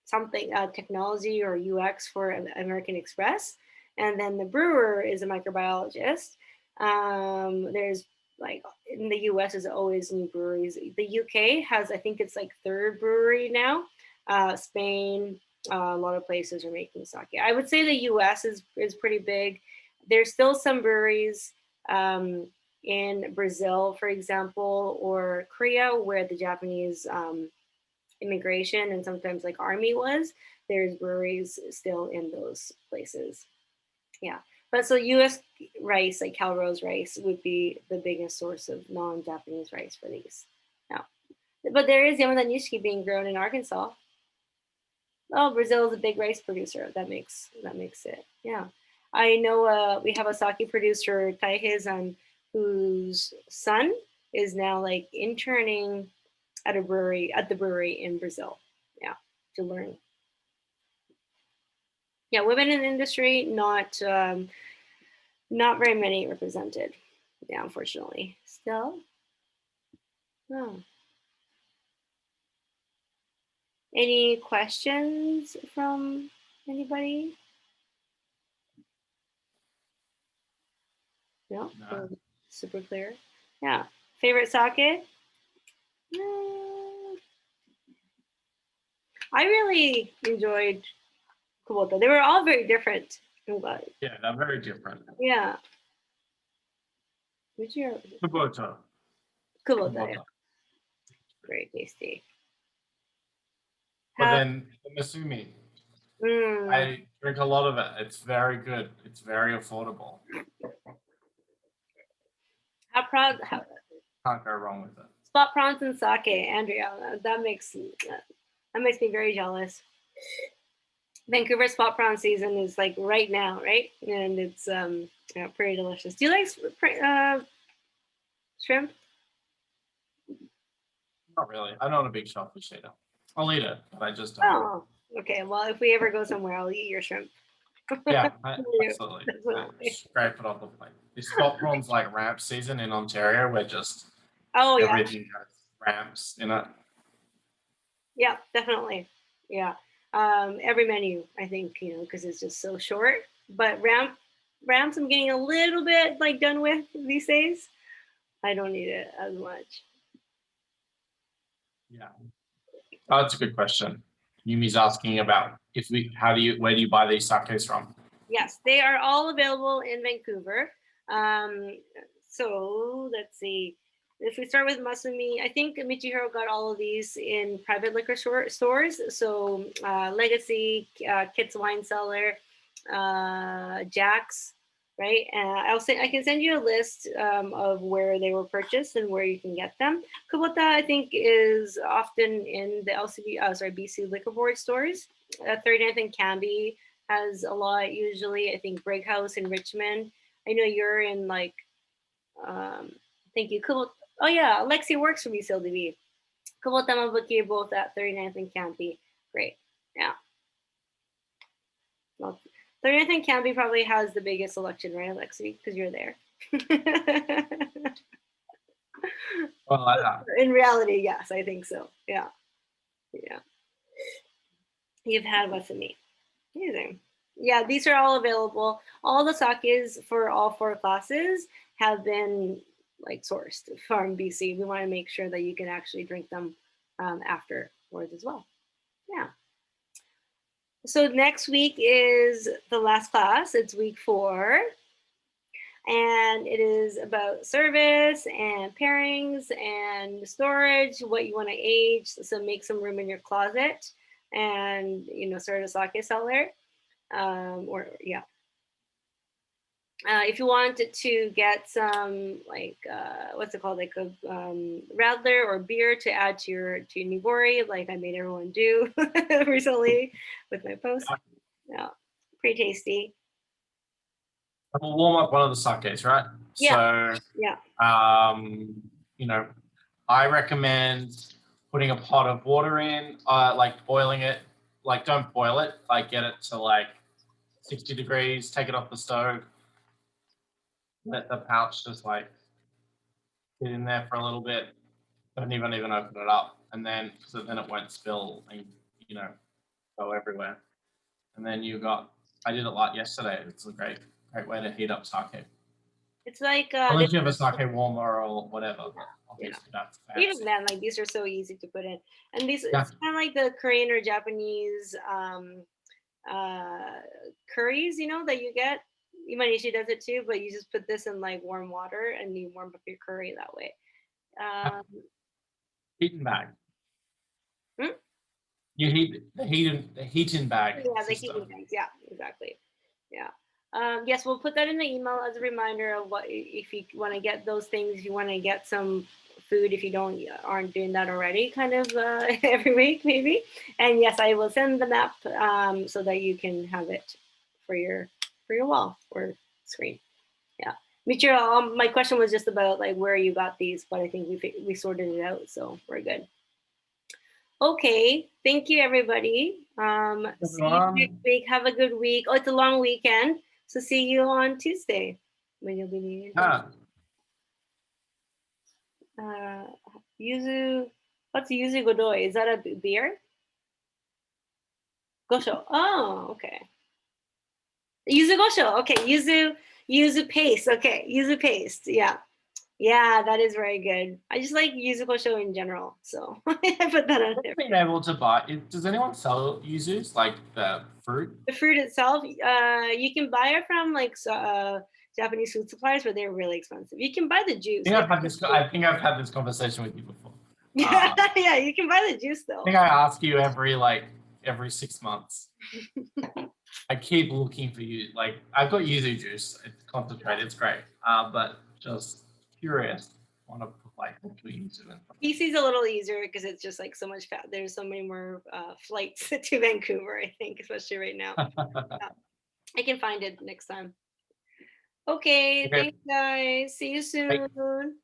something, technology or UX for American Express, and then the brewer is a microbiologist. There's like in the US is always new breweries. The UK has, I think it's like third brewery now. Spain, a lot of places are making sake. I would say the US is pretty big. There's still some breweries in Brazil, for example, or Korea, where the Japanese immigration and sometimes like army was, there's breweries still in those places. Yeah. But so US rice, like Calrose rice, would be the biggest source of non-Japanese rice for these. Now, but there is Yamada Nishiki being grown in Arkansas. Oh, Brazil is a big rice producer. That makes it. Yeah. I know we have a sake producer, Taihizan, whose son is now like interning at the brewery in Brazil. Yeah, to learn. Yeah, women in the industry, not very many represented. Yeah, unfortunately. Still, no. Any questions from anybody? No,
No.
super clear. Yeah. Favorite sake? Mm, I really enjoyed Kubota. They were all very different. I'm glad.
Yeah, they're very different.
Yeah. Which year?
Kubota.
Kubota. Yeah.
Kubota.
Very tasty.
But
How?
then the Masumi,
Mm,
I drink a lot of it. It's very good. It's very affordable.
how proud? How,
Can't go wrong with it.
spot prawns and sake, Andrea. That makes me very jealous. Vancouver spot prawn season is like right now, right? And it's pretty delicious. Do you like shrimp?
Not really. I'm not a big shellfish eater. I'll eat it, but I just don't.
Oh, okay. Well, if we ever go somewhere, I'll eat your shrimp.
Yeah,
Yeah,
absolutely.
definitely.
Scrape it off the plate. This spot prawns like ramp season in Ontario, where just
Oh yeah,
everything has ramps in it.
yeah, definitely. Yeah. Every menu, I think, because it's just so short. But ramps, I'm getting a little bit like done with these days. I don't need it as much.
Yeah. Oh, that's a good question. Yumi's asking about where do you buy these sakes from?
Yes, they are all available in Vancouver. Um, so let's see. If we start with Masumi, I think Michihiro got all of these in private liquor stores. So Legacy, Kit's Wine Cellar, Jack's, right? I can send you a list of where they were purchased and where you can get them. Kubota, I think, is often in the BC Liquor Board stores. 39th and Canby has a lot usually. I think Brig House in Richmond. I know you're in like thank you. Cool. Oh yeah, Alexi works for me still TV. Kubota Mabuki both at 39th and Campy. Great. Yeah. Well, 39th and Campy probably has the biggest selection, right, Alexi? Because you're there.
Well,
In reality, yes, I think so. Yeah. Yeah. You've had what's in me. Amazing. Yeah, these are all available. All the sakes for all four classes have been like sourced from BC. We want to make sure that you can actually drink them afterwards as well. Yeah. So next week is the last class. It's week 4. And it is about service and pairings and storage, what you want to age. So make some room in your closet and, start a sake cellar. Or yeah, if you wanted to get some like what's it called, like a radler or beer to add to your nigori, like I made everyone do recently with my post. Yeah, pretty tasty.
we'll warm up one of the sakes, right?
Yeah.
So,
Yeah.
you know, I recommend putting a pot of water in, like boiling it. Like, don't boil it. Like, get it to like 60 degrees. Take it off the stove. Let the pouch just like sit in there for a little bit. Don't even open it up, and then so then it won't spill and you know go everywhere. And then I did it like yesterday. It's a great way to heat up sake.
It's like
Unless you have a sake warmer or whatever, but
yeah.
obviously that's
Even
fancy.
then, like these are so easy to put in, and these
Yeah.
it's kind of like the Korean or Japanese curries, that you get. Imanishi does it too, but you just put this in like warm water and you warm up your curry that way. Um,
Heat and bag.
hmm?
You heat the heating bag
Yeah, the heating
system.
bags. Yeah, exactly. Yeah. Yes, we'll put that in the email as a reminder of what if you want to get those things. You want to get some food if you aren't doing that already, kind of every week maybe. And yes, I will send the map so that you can have it for your wall or screen. Yeah. Michiro, my question was just about like where you got these, but I think we sorted it out, so we're good. Okay, thank you everybody. See you next
Everyone.
week. Have a good week. Oh, it's a long weekend, so see you on Tuesday when you'll be needing.
Ah,
Uh, yuzu, what's yuzu godoi? Is that a beer? Gosho. Oh, okay. Yuzu gosho. Okay, yuzu paste. Okay, yuzu paste. Yeah. Yeah, that is very good. I just like yuzu gosho in general, so I put that on there.
being able to buy. Does anyone sell yuzus like the fruit?
The fruit itself, you can buy it from like Japanese food suppliers, but they're really expensive. You can buy the juice.
I think I've had this. I think I've had this conversation with you before.
Yeah, yeah, you can buy the juice
I
though.
think I ask you every 6 months. I keep looking for you. Like I've got yuzu juice. It's concentrated. It's great. But just curious. Want to put like actual yuzu in.
PC's a little easier because it's just like so much fat. There's so many more flights to Vancouver, I think, especially right now. Yeah, I can find it next time. Okay,
Okay.
thanks guys. See you
Bye.
soon.